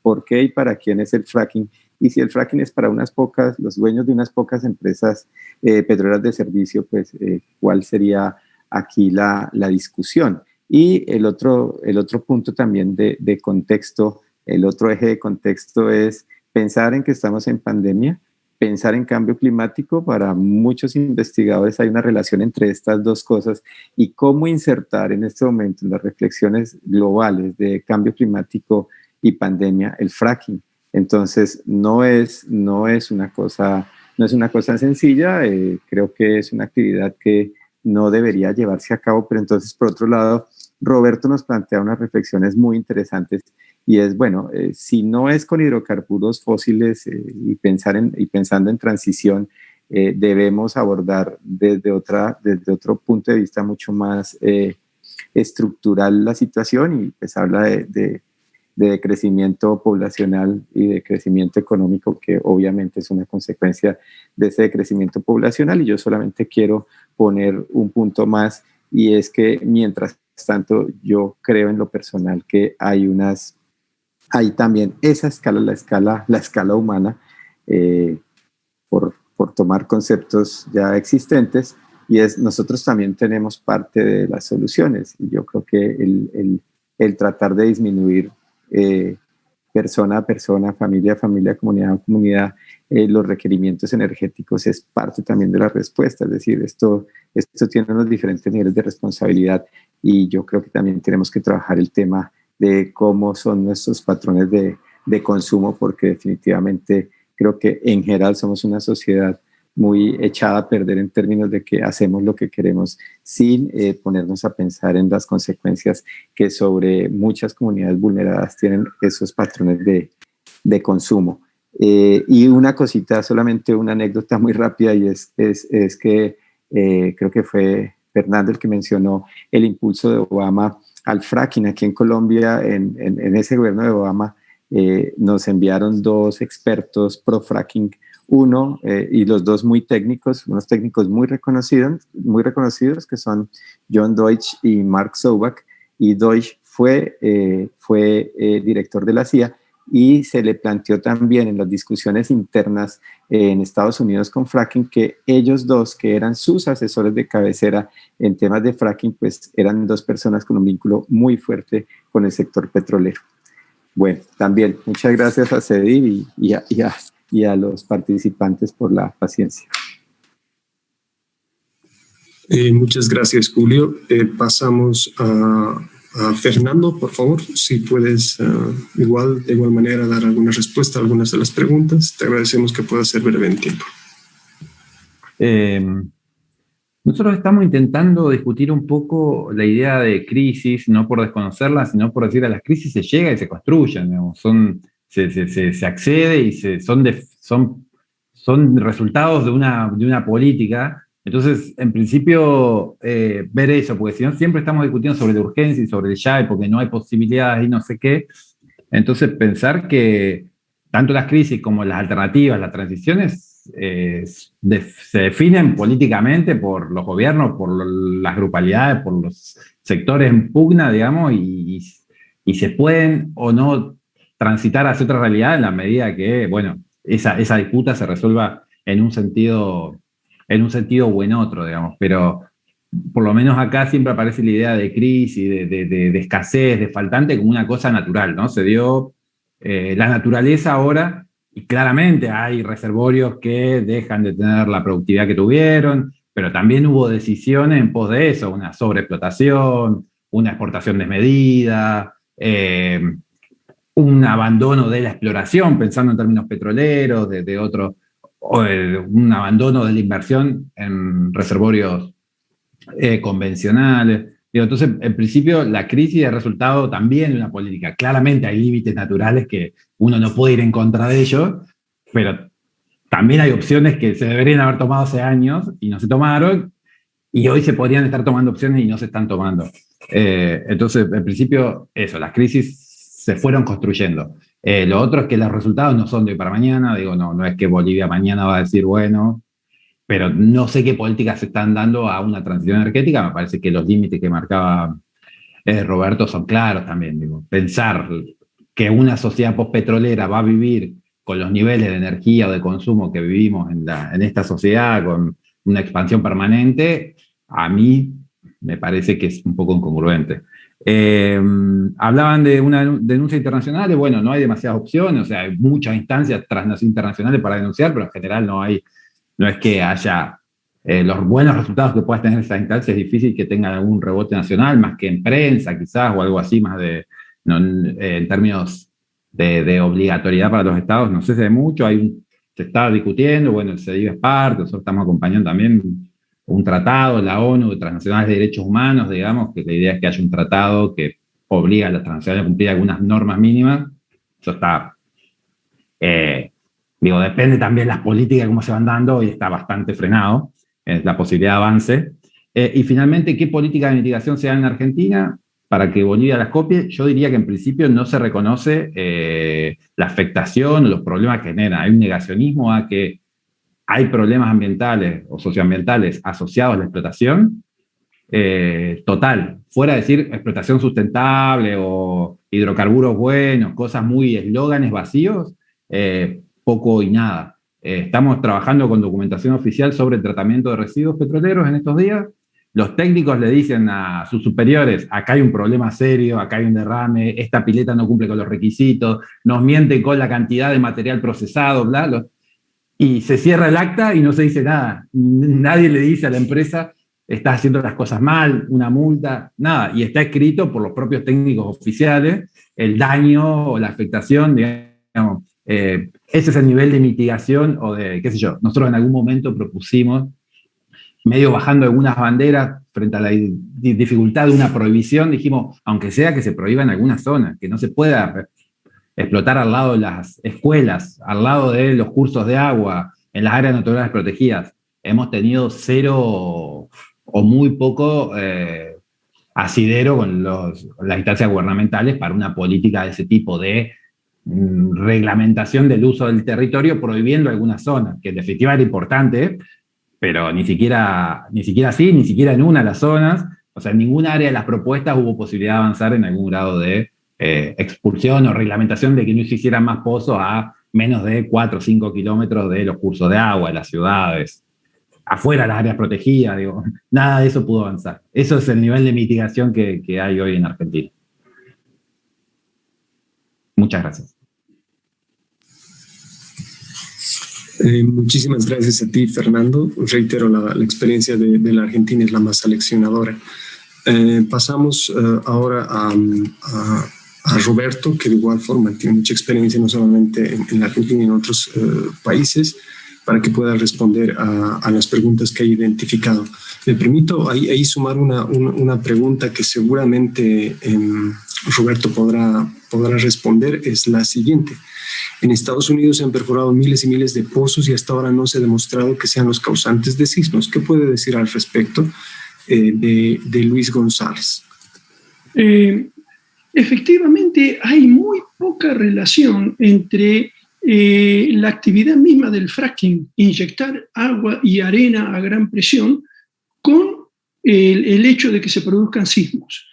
por qué y para quién es el fracking. Y si el fracking es para unas pocas, los dueños de unas pocas empresas petroleras de servicio, pues cuál sería aquí la discusión. Y el otro punto también de contexto, el otro eje de contexto es pensar en que estamos en pandemia, pensar en cambio climático. Para muchos investigadores hay una relación entre estas dos cosas, y cómo insertar en este momento en las reflexiones globales de cambio climático y pandemia el fracking. Entonces no es una cosa sencilla. Creo que es una actividad que no debería llevarse a cabo, pero entonces por otro lado Roberto nos plantea unas reflexiones muy interesantes, y es, bueno, si no es con hidrocarburos fósiles y pensando en transición, debemos abordar desde otro punto de vista mucho más estructural la situación, y pues habla de crecimiento poblacional y de crecimiento económico, que obviamente es una consecuencia de ese crecimiento poblacional. Y yo solamente quiero poner un punto más, y es que mientras tanto yo creo en lo personal que hay también esa escala, la escala humana, por tomar conceptos ya existentes, y es nosotros también tenemos parte de las soluciones. Y yo creo que el tratar de disminuir persona a persona, familia a familia, comunidad a comunidad, los requerimientos energéticos es parte también de la respuesta. Es decir, esto tiene unos diferentes niveles de responsabilidad, y yo creo que también tenemos que trabajar el tema de cómo son nuestros patrones de consumo, porque definitivamente creo que en general somos una sociedad muy echada a perder en términos de que hacemos lo que queremos sin ponernos a pensar en las consecuencias que sobre muchas comunidades vulneradas tienen esos patrones de consumo. Y una cosita, solamente una anécdota muy rápida, y es que creo que fue Fernando el que mencionó el impulso de Obama al fracking. Aquí en Colombia, en ese gobierno de Obama, nos enviaron 2 expertos pro fracking, uno y los dos muy técnicos, unos técnicos muy reconocidos, que son John Deutsch y Mark Sobak. Y Deutsch fue director de la CIA, y se le planteó también en las discusiones internas en Estados Unidos con fracking que ellos dos, que eran sus asesores de cabecera en temas de fracking, pues eran 2 personas con un vínculo muy fuerte con el sector petrolero. Bueno, también muchas gracias a CEDIR y y a los participantes por la paciencia. Muchas gracias, Julio. Pasamos a Fernando, por favor, si puedes de igual manera dar alguna respuesta a algunas de las preguntas. Te agradecemos que puedas ser breve en tiempo. Nosotros estamos intentando discutir un poco la idea de crisis, no por desconocerla, sino por decir a las crisis se llega y se construyen, digamos. Se accede y son resultados de una política. Entonces, en principio, ver eso, porque si no siempre estamos discutiendo sobre la urgencia y sobre el ya, y porque no hay posibilidades y no sé qué. Entonces, pensar que tanto las crisis como las alternativas, las transiciones, se definen políticamente por los gobiernos, por las grupalidades, por los sectores en pugna, digamos, y se pueden o no transitar hacia otra realidad en la medida que, bueno, esa disputa se resuelva en un sentido o en otro, digamos, pero por lo menos acá siempre aparece la idea de crisis, de escasez, de faltante como una cosa natural, ¿no? Se dio la naturaleza ahora y claramente hay reservorios que dejan de tener la productividad que tuvieron, pero también hubo decisiones en pos de eso, una sobreexplotación, una exportación desmedida, un abandono de la exploración, pensando en términos petroleros, un abandono de la inversión en reservorios convencionales. Entonces, en principio, la crisis es resultado también de una política. Claramente hay límites naturales que uno no puede ir en contra de ellos, pero también hay opciones que se deberían haber tomado hace años y no se tomaron, y hoy se podrían estar tomando opciones y no se están tomando. Entonces, en principio, eso, las crisis se fueron construyendo. Lo otro es que los resultados no son de hoy para mañana, digo, no es que Bolivia mañana va a decir, bueno, pero no sé qué políticas se están dando a una transición energética. Me parece que los límites que marcaba Roberto son claros también. Digo, pensar que una sociedad postpetrolera va a vivir con los niveles de energía o de consumo que vivimos en esta sociedad, con una expansión permanente, a mí me parece que es un poco incongruente. Hablaban de una denuncia internacional, y bueno, no hay demasiadas opciones, o sea, hay muchas instancias internacionales para denunciar, pero en general no es que haya los buenos resultados que puedas tener en esas instancias. Es difícil que tengan algún rebote nacional, más que en prensa quizás, o algo así, más en términos de obligatoriedad para los estados, no sé si hay mucho, se está discutiendo, bueno, el CEDIV es parte, nosotros estamos acompañando también un tratado, la ONU, de transnacionales de derechos humanos, digamos, que la idea es que haya un tratado que obliga a las transnacionales a cumplir algunas normas mínimas. Eso está, depende también de las políticas, cómo se van dando, y está bastante frenado, la posibilidad de avance. Y finalmente, ¿qué política de mitigación se da en Argentina para que Bolivia las copie? Yo diría que en principio no se reconoce la afectación o los problemas que genera. Hay un negacionismo a que hay problemas ambientales o socioambientales asociados a la explotación total, fuera de decir explotación sustentable o hidrocarburos buenos, cosas muy eslóganes vacíos, poco y nada. Estamos trabajando con documentación oficial sobre el tratamiento de residuos petroleros en estos días. Los técnicos le dicen a sus superiores, acá hay un problema serio, acá hay un derrame, esta pileta no cumple con los requisitos, nos mienten con la cantidad de material procesado, bla. Y se cierra el acta y no se dice nada. Nadie le dice a la empresa, está haciendo las cosas mal, una multa, nada. Y está escrito por los propios técnicos oficiales el daño o la afectación, digamos. Ese es el nivel de mitigación o de, qué sé yo. Nosotros en algún momento propusimos, medio bajando algunas banderas frente a la dificultad de una prohibición, dijimos, aunque sea que se prohíba en algunas zonas, que no se pueda explotar al lado de las escuelas, al lado de los cursos de agua, en las áreas naturales protegidas. Hemos tenido cero o muy poco asidero con las instancias gubernamentales para una política de ese tipo de reglamentación del uso del territorio, prohibiendo algunas zonas, que en definitiva era importante, pero ni siquiera así, ni siquiera en una de las zonas, o sea, en ninguna área de las propuestas hubo posibilidad de avanzar en algún grado de expulsión o reglamentación de que no se hicieran más pozos a menos de 4 o 5 kilómetros de los cursos de agua, de las ciudades, afuera de las áreas protegidas, digo, nada de eso pudo avanzar. Eso es el nivel de mitigación que hay hoy en Argentina. Muchas gracias. Muchísimas gracias a ti, Fernando. Reitero, la experiencia de la Argentina es la más seleccionadora. Pasamos ahora a Roberto, que de igual forma tiene mucha experiencia no solamente en la Argentina y en otros países, para que pueda responder a las preguntas que ha identificado. Me permito ahí sumar una pregunta que seguramente Roberto podrá responder, es la siguiente. En Estados Unidos se han perforado miles y miles de pozos y hasta ahora no se ha demostrado que sean los causantes de sismos. ¿Qué puede decir al respecto de Luis González? Efectivamente, hay muy poca relación entre la actividad misma del fracking, inyectar agua y arena a gran presión, con el hecho de que se produzcan sismos.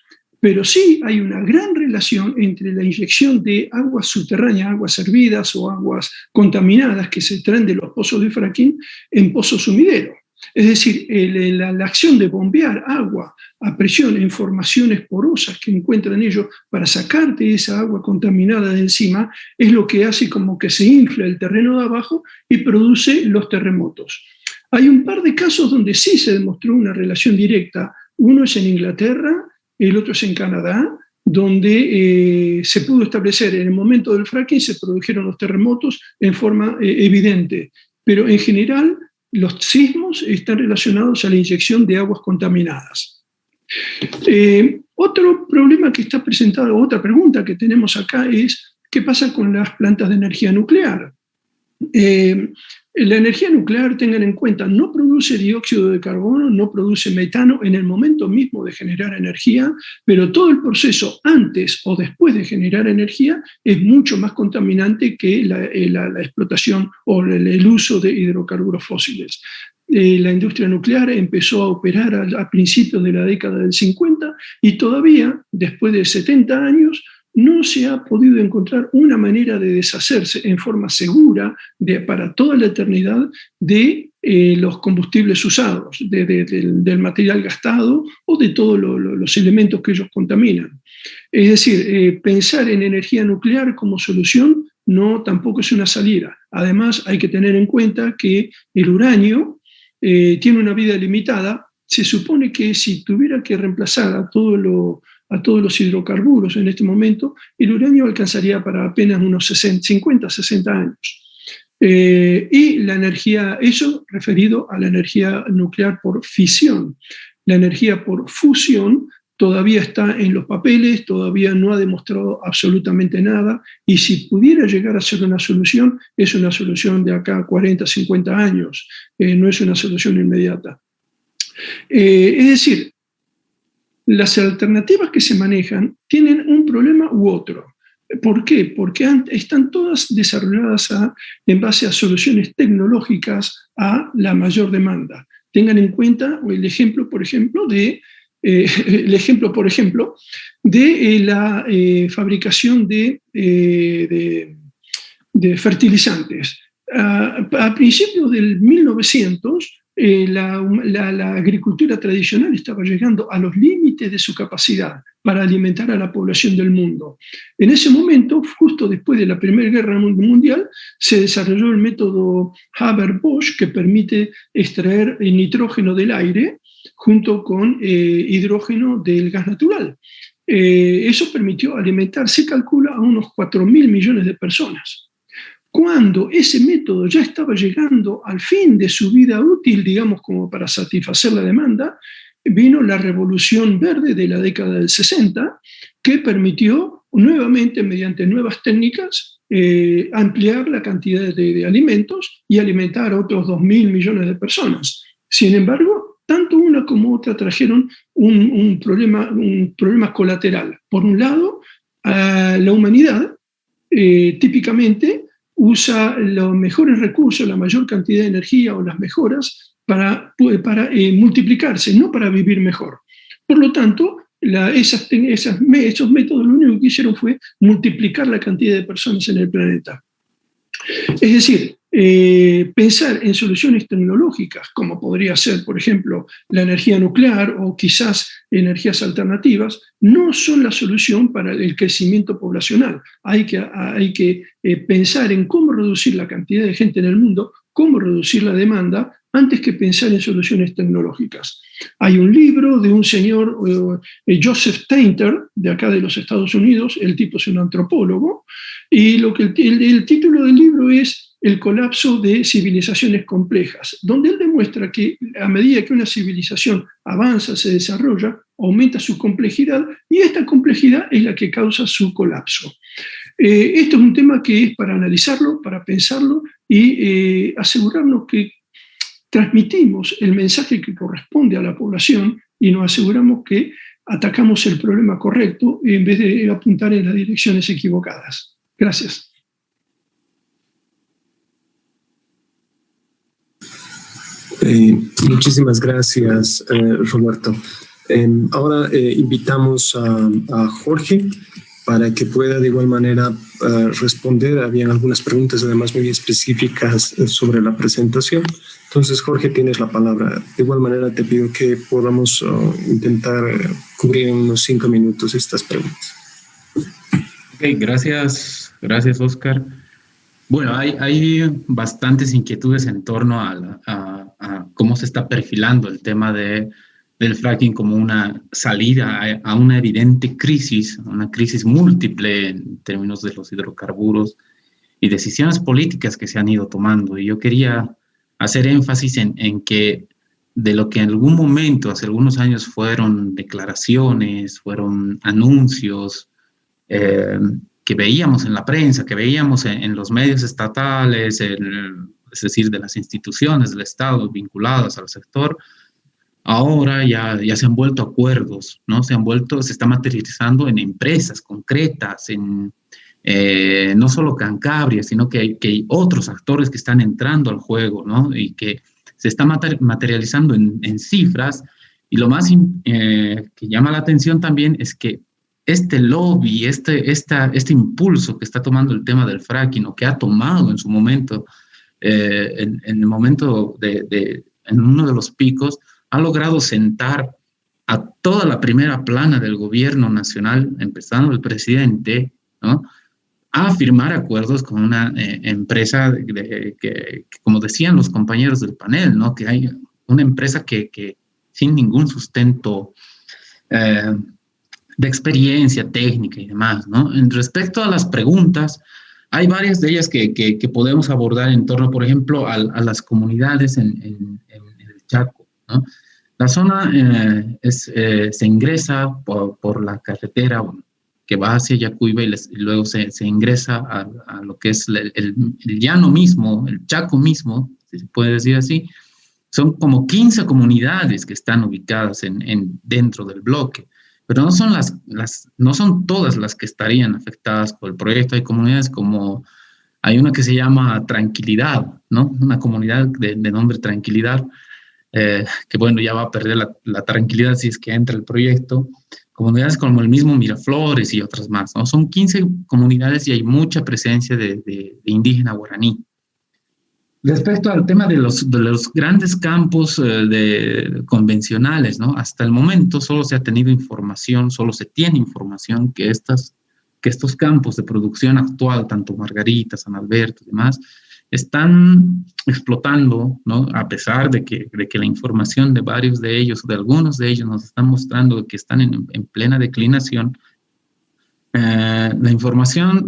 Pero sí hay una gran relación entre la inyección de aguas subterráneas, aguas hervidas o aguas contaminadas que se traen de los pozos de fracking en pozos sumideros. Es decir, la acción de bombear agua a presión en formaciones porosas que encuentran ellos para sacarte esa agua contaminada de encima es lo que hace como que se infla el terreno de abajo y produce los terremotos. Hay un par de casos donde sí se demostró una relación directa. Uno es en Inglaterra, el otro es en Canadá, donde se pudo establecer en el momento del fracking se produjeron los terremotos en forma evidente. Pero en general los sismos están relacionados a la inyección de aguas contaminadas. Otro problema que está presentado, otra pregunta que tenemos acá es ¿qué pasa con las plantas de energía nuclear? La energía nuclear, tengan en cuenta, no produce dióxido de carbono, no produce metano en el momento mismo de generar energía, pero todo el proceso antes o después de generar energía es mucho más contaminante que la explotación o el uso de hidrocarburos fósiles. La industria nuclear empezó a operar a principios de la década del 50 y todavía, después de 70 años, no se ha podido encontrar una manera de deshacerse en forma segura para toda la eternidad de los combustibles usados, del material gastado o de todos los elementos que ellos contaminan. Es decir, pensar en energía nuclear como solución tampoco es una salida. Además, hay que tener en cuenta que el uranio tiene una vida limitada. Se supone que si tuviera que reemplazar a todos los hidrocarburos en este momento, el uranio alcanzaría para apenas unos 50, 60 años. Y la energía, eso referido a la energía nuclear por fisión. La energía por fusión todavía está en los papeles, todavía no ha demostrado absolutamente nada, y si pudiera llegar a ser una solución, es una solución de acá a 40, 50 años, no es una solución inmediata. Es decir, las alternativas que se manejan tienen un problema u otro. ¿Por qué? Porque están todas desarrolladas en base a soluciones tecnológicas a la mayor demanda. Tengan en cuenta el ejemplo, por ejemplo, de la fabricación de fertilizantes. A principios del 1900, la agricultura tradicional estaba llegando a los límites de su capacidad para alimentar a la población del mundo. En ese momento, justo después de la Primera Guerra Mundial, se desarrolló el método Haber-Bosch, que permite extraer el nitrógeno del aire junto con hidrógeno del gas natural. Eso permitió alimentar, se calcula, a unos 4.000 millones de personas. Cuando ese método ya estaba llegando al fin de su vida útil, digamos, como para satisfacer la demanda, vino la Revolución Verde de la década del 60, que permitió nuevamente, mediante nuevas técnicas, ampliar la cantidad de alimentos y alimentar a otros 2.000 millones de personas. Sin embargo, tanto una como otra trajeron un problema colateral. Por un lado, la humanidad típicamente usa los mejores recursos, la mayor cantidad de energía o las mejoras para multiplicarse, no para vivir mejor. Por lo tanto, esos métodos lo único que hicieron fue multiplicar la cantidad de personas en el planeta. Es decir, pensar en soluciones tecnológicas, como podría ser, por ejemplo, la energía nuclear o quizás energías alternativas, no son la solución para el crecimiento poblacional. Hay que pensar en cómo reducir la cantidad de gente en el mundo cómo reducir la demanda antes que pensar en soluciones tecnológicas. Hay un libro de un señor, Joseph Tainter, de acá de los Estados Unidos, el tipo es un antropólogo, y el título del libro es El colapso de civilizaciones complejas, donde él demuestra que a medida que una civilización avanza, se desarrolla, aumenta su complejidad, y esta complejidad es la que causa su colapso. Esto es un tema que es para analizarlo, para pensarlo y asegurarnos que transmitimos el mensaje que corresponde a la población y nos aseguramos que atacamos el problema correcto en vez de apuntar en las direcciones equivocadas. Gracias. Muchísimas gracias, Roberto. Ahora invitamos a Jorge para que pueda de igual manera responder. Habían algunas preguntas además muy específicas sobre la presentación. Entonces, Jorge, tienes la palabra. De igual manera te pido que podamos intentar cubrir en unos 5 minutos estas preguntas. Ok, gracias, Oscar. Bueno, hay bastantes inquietudes en torno a cómo se está perfilando el tema del fracking como una salida a una evidente crisis, una crisis múltiple en términos de los hidrocarburos y decisiones políticas que se han ido tomando. Y yo quería hacer énfasis en que de lo que en algún momento, hace algunos años, fueron declaraciones, fueron anuncios que veíamos en la prensa, que veíamos en los medios estatales, es decir, de las instituciones del Estado vinculadas al sector, ahora ya se han vuelto acuerdos, ¿no? Se está materializando en empresas concretas, no solo Cancabria, sino que hay otros actores que están entrando al juego, ¿no? Y que se está materializando en cifras. Y lo más que llama la atención también es que este lobby, este impulso que está tomando el tema del fracking, o que ha tomado en su momento, en el momento en uno de los picos, ha logrado sentar a toda la primera plana del gobierno nacional, empezando el presidente, ¿no?, a firmar acuerdos con una empresa que, como decían los compañeros del panel, ¿no?, que hay una empresa que sin ningún sustento de experiencia técnica y demás, ¿no? En respecto a las preguntas, hay varias de ellas que podemos abordar en torno, por ejemplo, a las comunidades en el Chaco, ¿no? La zona se ingresa por la carretera que va hacia Yacuiba y luego se ingresa a lo que es el llano mismo, el Chaco mismo, si se puede decir así. Son como 15 comunidades que están ubicadas dentro del bloque, pero no son todas las que estarían afectadas por el proyecto. Hay comunidades hay una que se llama Tranquilidad, ¿no? Una comunidad de nombre Tranquilidad, que bueno, ya va a perder la tranquilidad si es que entra el proyecto. Comunidades como el mismo Miraflores y otras más, ¿no? Son 15 comunidades y hay mucha presencia de indígena guaraní. Respecto al tema de los grandes campos convencionales, ¿no? Hasta el momento solo se tiene información que estos campos de producción actual, tanto Margarita, San Alberto y demás, están explotando, ¿no? A pesar de que la información de algunos de ellos nos están mostrando que están en plena declinación. La información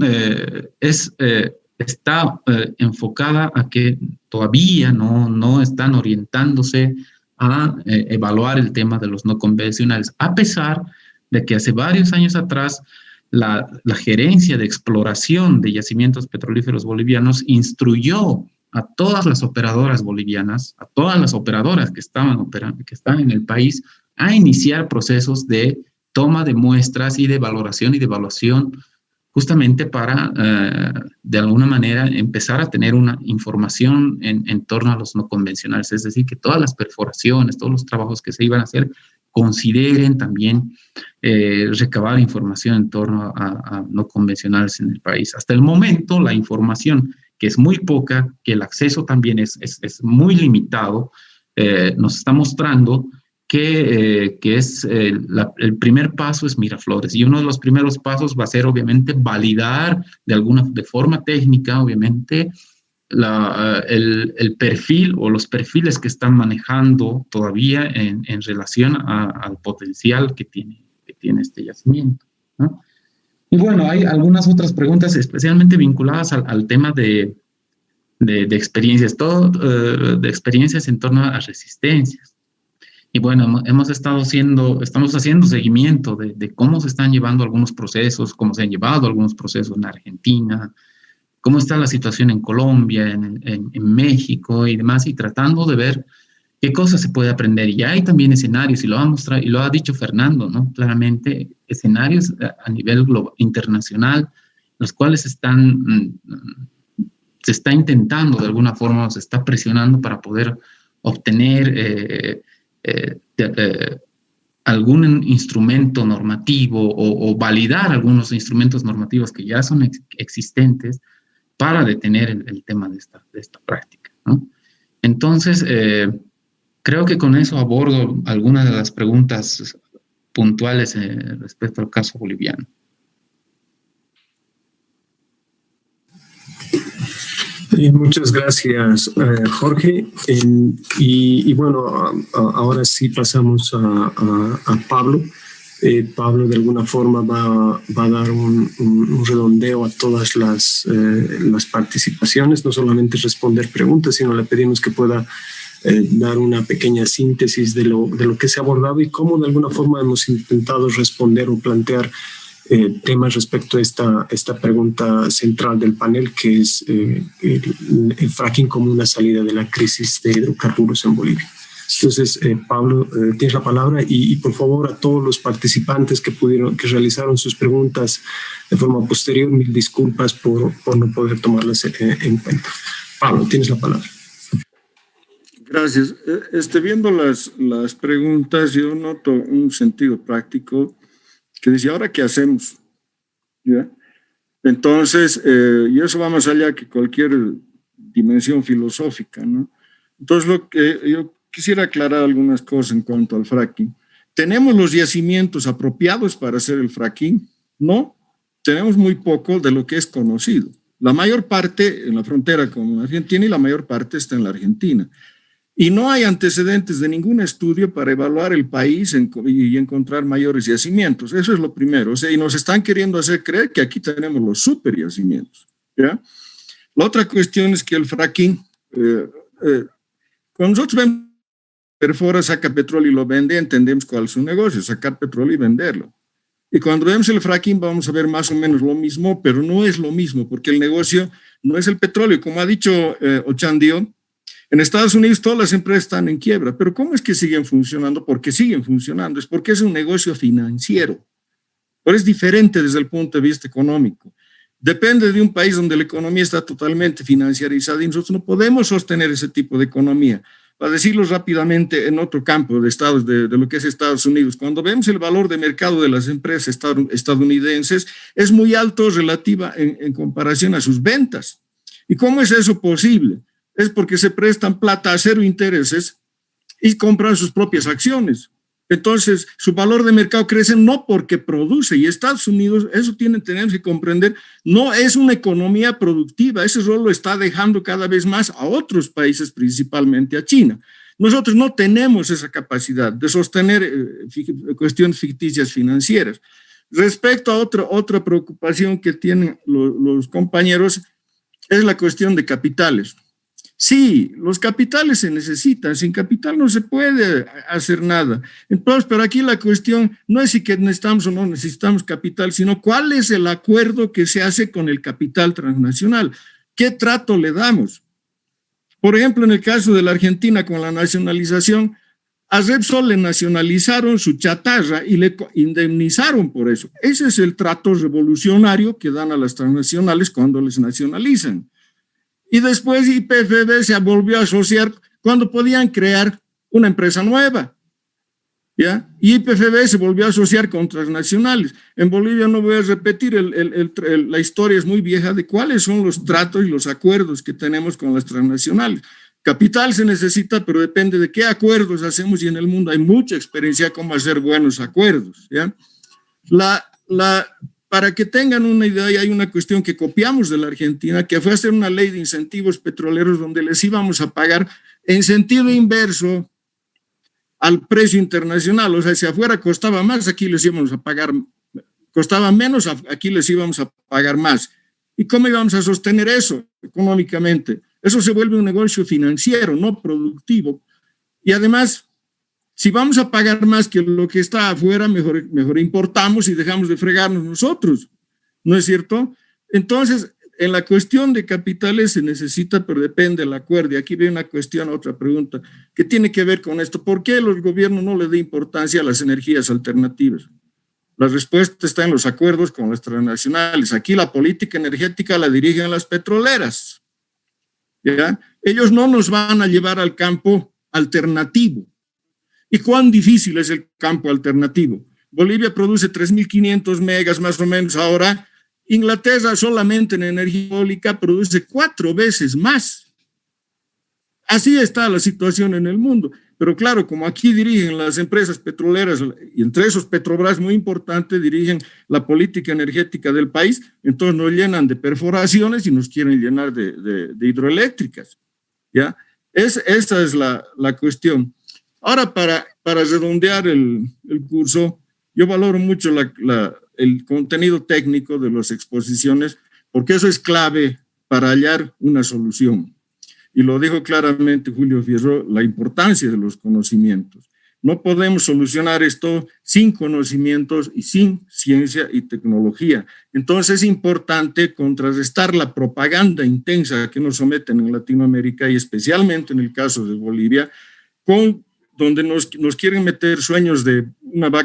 está enfocada a que todavía no están orientándose a evaluar el tema de los no convencionales, a pesar de que hace varios años atrás la Gerencia de Exploración de Yacimientos Petrolíferos Bolivianos instruyó a todas las operadoras bolivianas, a todas las operadoras que están en el país, a iniciar procesos de toma de muestras y de valoración y de evaluación, justamente para, de alguna manera, empezar a tener una información en torno a los no convencionales. Es decir, que todas las perforaciones, todos los trabajos que se iban a hacer, consideren también recabar información en torno a no convencionales en el país. Hasta el momento, la información, que es muy poca, que el acceso también es muy limitado, nos está mostrando que el primer paso es Miraflores, y uno de los primeros pasos va a ser obviamente validar de forma técnica, obviamente, el perfil o los perfiles que están manejando todavía en relación al potencial que tiene este yacimiento, ¿no? Y bueno, hay algunas otras preguntas especialmente vinculadas al tema de experiencias, de experiencias en torno a resistencias. Y bueno, estamos haciendo seguimiento de cómo se están llevando algunos procesos, cómo se han llevado algunos procesos en Argentina, cómo está la situación en Colombia, en México y demás, y tratando de ver qué cosas se puede aprender. Y hay también escenarios, y lo ha mostrado, y lo ha dicho Fernando, ¿no? Claramente, escenarios a nivel internacional, los cuales se está intentando de alguna forma, se está presionando para poder obtener algún instrumento normativo o validar algunos instrumentos normativos que ya son existentes para detener el tema de esta práctica, ¿no? Entonces, creo que con eso abordo algunas de las preguntas puntuales respecto al caso boliviano. Muchas gracias, Jorge. Y bueno, ahora sí pasamos a Pablo. Pablo de alguna forma va a dar un redondeo a todas las participaciones, no solamente responder preguntas, sino le pedimos que pueda dar una pequeña síntesis de lo que se ha abordado y cómo de alguna forma hemos intentado responder o plantear temas respecto a esta pregunta central del panel, que es el fracking como una salida de la crisis de hidrocarburos en Bolivia. Entonces, Pablo, tienes la palabra y por favor a todos los participantes que realizaron sus preguntas de forma posterior, mil disculpas por no poder tomarlas en cuenta. Pablo, tienes la palabra. Gracias. Viendo las preguntas, yo noto un sentido práctico que dice, ¿ahora qué hacemos? ¿Ya? Entonces, y eso va más allá que cualquier dimensión filosófica, ¿no? Entonces, lo que yo quisiera aclarar algunas cosas en cuanto al fracking. ¿Tenemos los yacimientos apropiados para hacer el fracking? No, tenemos muy poco de lo que es conocido. La mayor parte en la frontera con Argentina y la mayor parte está en la Argentina. Y no hay antecedentes de ningún estudio para evaluar el país y encontrar mayores yacimientos. Eso es lo primero. O sea, y nos están queriendo hacer creer que aquí tenemos los super yacimientos, ¿ya? La otra cuestión es que el fracking, cuando nosotros vemos perfora, saca petróleo y lo vende, entendemos cuál es su negocio, sacar petróleo y venderlo. Y cuando vemos el fracking vamos a ver más o menos lo mismo, pero no es lo mismo, porque el negocio no es el petróleo. Como ha dicho Ochandio, en Estados Unidos todas las empresas están en quiebra, pero ¿cómo es que siguen funcionando? Porque siguen funcionando, es porque es un negocio financiero, pero es diferente desde el punto de vista económico. Depende de un país donde la economía está totalmente financiarizada y nosotros no podemos sostener ese tipo de economía. Para decirlo rápidamente, en otro campo de estados de lo que es Estados Unidos, cuando vemos el valor de mercado de las empresas estadounidenses, es muy alto relativa en comparación a sus ventas. ¿Y cómo es eso posible? Es porque se prestan plata a cero intereses y compran sus propias acciones. Entonces, su valor de mercado crece no porque produce, y Estados Unidos, eso tenemos que comprender, no es una economía productiva, ese rol lo está dejando cada vez más a otros países, principalmente a China. Nosotros no tenemos esa capacidad de sostener cuestiones ficticias financieras. Respecto a otra preocupación que tienen los compañeros, es la cuestión de capitales. Sí, los capitales se necesitan, sin capital no se puede hacer nada. Entonces, pero aquí la cuestión no es si que necesitamos o no necesitamos capital, sino cuál es el acuerdo que se hace con el capital transnacional. ¿Qué trato le damos? Por ejemplo, en el caso de la Argentina con la nacionalización, a Repsol le nacionalizaron su chatarra y le indemnizaron por eso. Ese es el trato revolucionario que dan a las transnacionales cuando les nacionalizan. Y después YPFB se volvió a asociar cuando podían crear una empresa nueva, ¿ya? Y YPFB se volvió a asociar con transnacionales. En Bolivia no voy a repetir, la historia es muy vieja de cuáles son los tratos y los acuerdos que tenemos con las transnacionales. Capital se necesita, pero depende de qué acuerdos hacemos y en el mundo hay mucha experiencia cómo hacer buenos acuerdos, ¿ya? para que tengan una idea, hay una cuestión que copiamos de la Argentina, que fue hacer una ley de incentivos petroleros donde les íbamos a pagar en sentido inverso al precio internacional. O sea, si afuera costaba más, aquí les íbamos a pagar, costaba menos, aquí les íbamos a pagar más. ¿Y cómo íbamos a sostener eso económicamente? Eso se vuelve un negocio financiero, no productivo. Y además, si vamos a pagar más que lo que está afuera, mejor importamos y dejamos de fregarnos nosotros, ¿no es cierto? Entonces, en la cuestión de capitales se necesita, pero depende del acuerdo. Y aquí viene una cuestión, otra pregunta, que tiene que ver con esto. ¿Por qué el gobierno no le da importancia a las energías alternativas? La respuesta está en los acuerdos con las transnacionales. Aquí la política energética la dirigen las petroleras, ¿ya? Ellos no nos van a llevar al campo alternativo. ¿Y cuán difícil es el campo alternativo? Bolivia produce 3.500 megas más o menos ahora. Inglaterra solamente en energía eólica produce 4 veces más. Así está la situación en el mundo. Pero claro, como aquí dirigen las empresas petroleras, y entre esos Petrobras muy importante, dirigen la política energética del país, entonces nos llenan de perforaciones y nos quieren llenar de hidroeléctricas, ¿ya? Esa es la cuestión. Ahora, para redondear el curso, yo valoro mucho el contenido técnico de las exposiciones, porque eso es clave para hallar una solución. Y lo dijo claramente Julio Fierro, la importancia de los conocimientos. No podemos solucionar esto sin conocimientos y sin ciencia y tecnología. Entonces es importante contrarrestar la propaganda intensa que nos someten en Latinoamérica y especialmente en el caso de Bolivia, donde nos quieren meter sueños de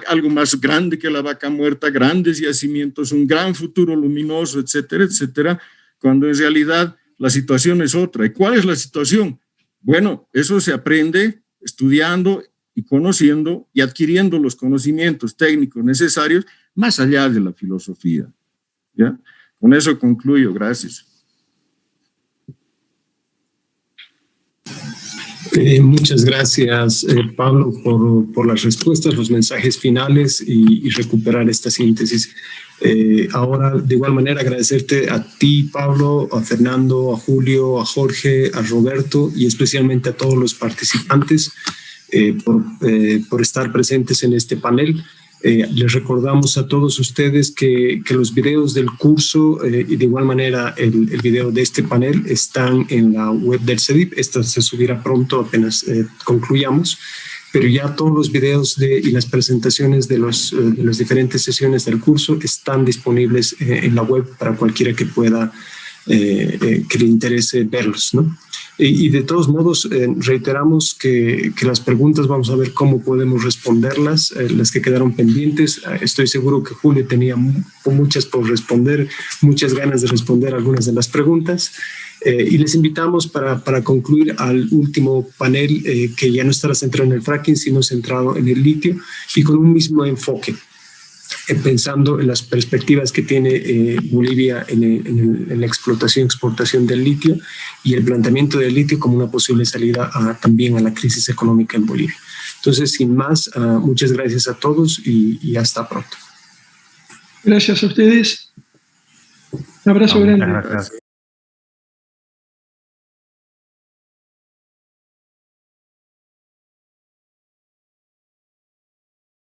algo más grande que la vaca muerta, grandes yacimientos, un gran futuro luminoso, etcétera, etcétera, cuando en realidad la situación es otra. ¿Y cuál es la situación? Bueno, eso se aprende estudiando y conociendo y adquiriendo los conocimientos técnicos necesarios más allá de la filosofía, ¿ya? Con eso concluyo. Gracias. Muchas gracias, Pablo, por las respuestas, los mensajes finales y recuperar esta síntesis. Ahora, de igual manera, agradecerte a ti, Pablo, a Fernando, a Julio, a Jorge, a Roberto y especialmente a todos los participantes por estar presentes en este panel. Les recordamos a todos ustedes que los videos del curso y de igual manera el video de este panel están en la web del CEDIP. Esto se subirá pronto apenas concluyamos, pero ya todos los videos y las presentaciones de las diferentes sesiones del curso están disponibles en la web para cualquiera que pueda, que le interese verlos, ¿no? Y de todos modos, reiteramos que las preguntas vamos a ver cómo podemos responderlas, las que quedaron pendientes. Estoy seguro que Julio tenía muchas por responder, muchas ganas de responder algunas de las preguntas. Y les invitamos para concluir al último panel que ya no estará centrado en el fracking, sino centrado en el litio y con un mismo enfoque, pensando en las perspectivas que tiene Bolivia en la explotación y exportación del litio y el planteamiento del litio como una posible salida también a la crisis económica en Bolivia. Entonces, sin más, muchas gracias a todos y hasta pronto. Gracias a ustedes. Un abrazo grande. Gracias.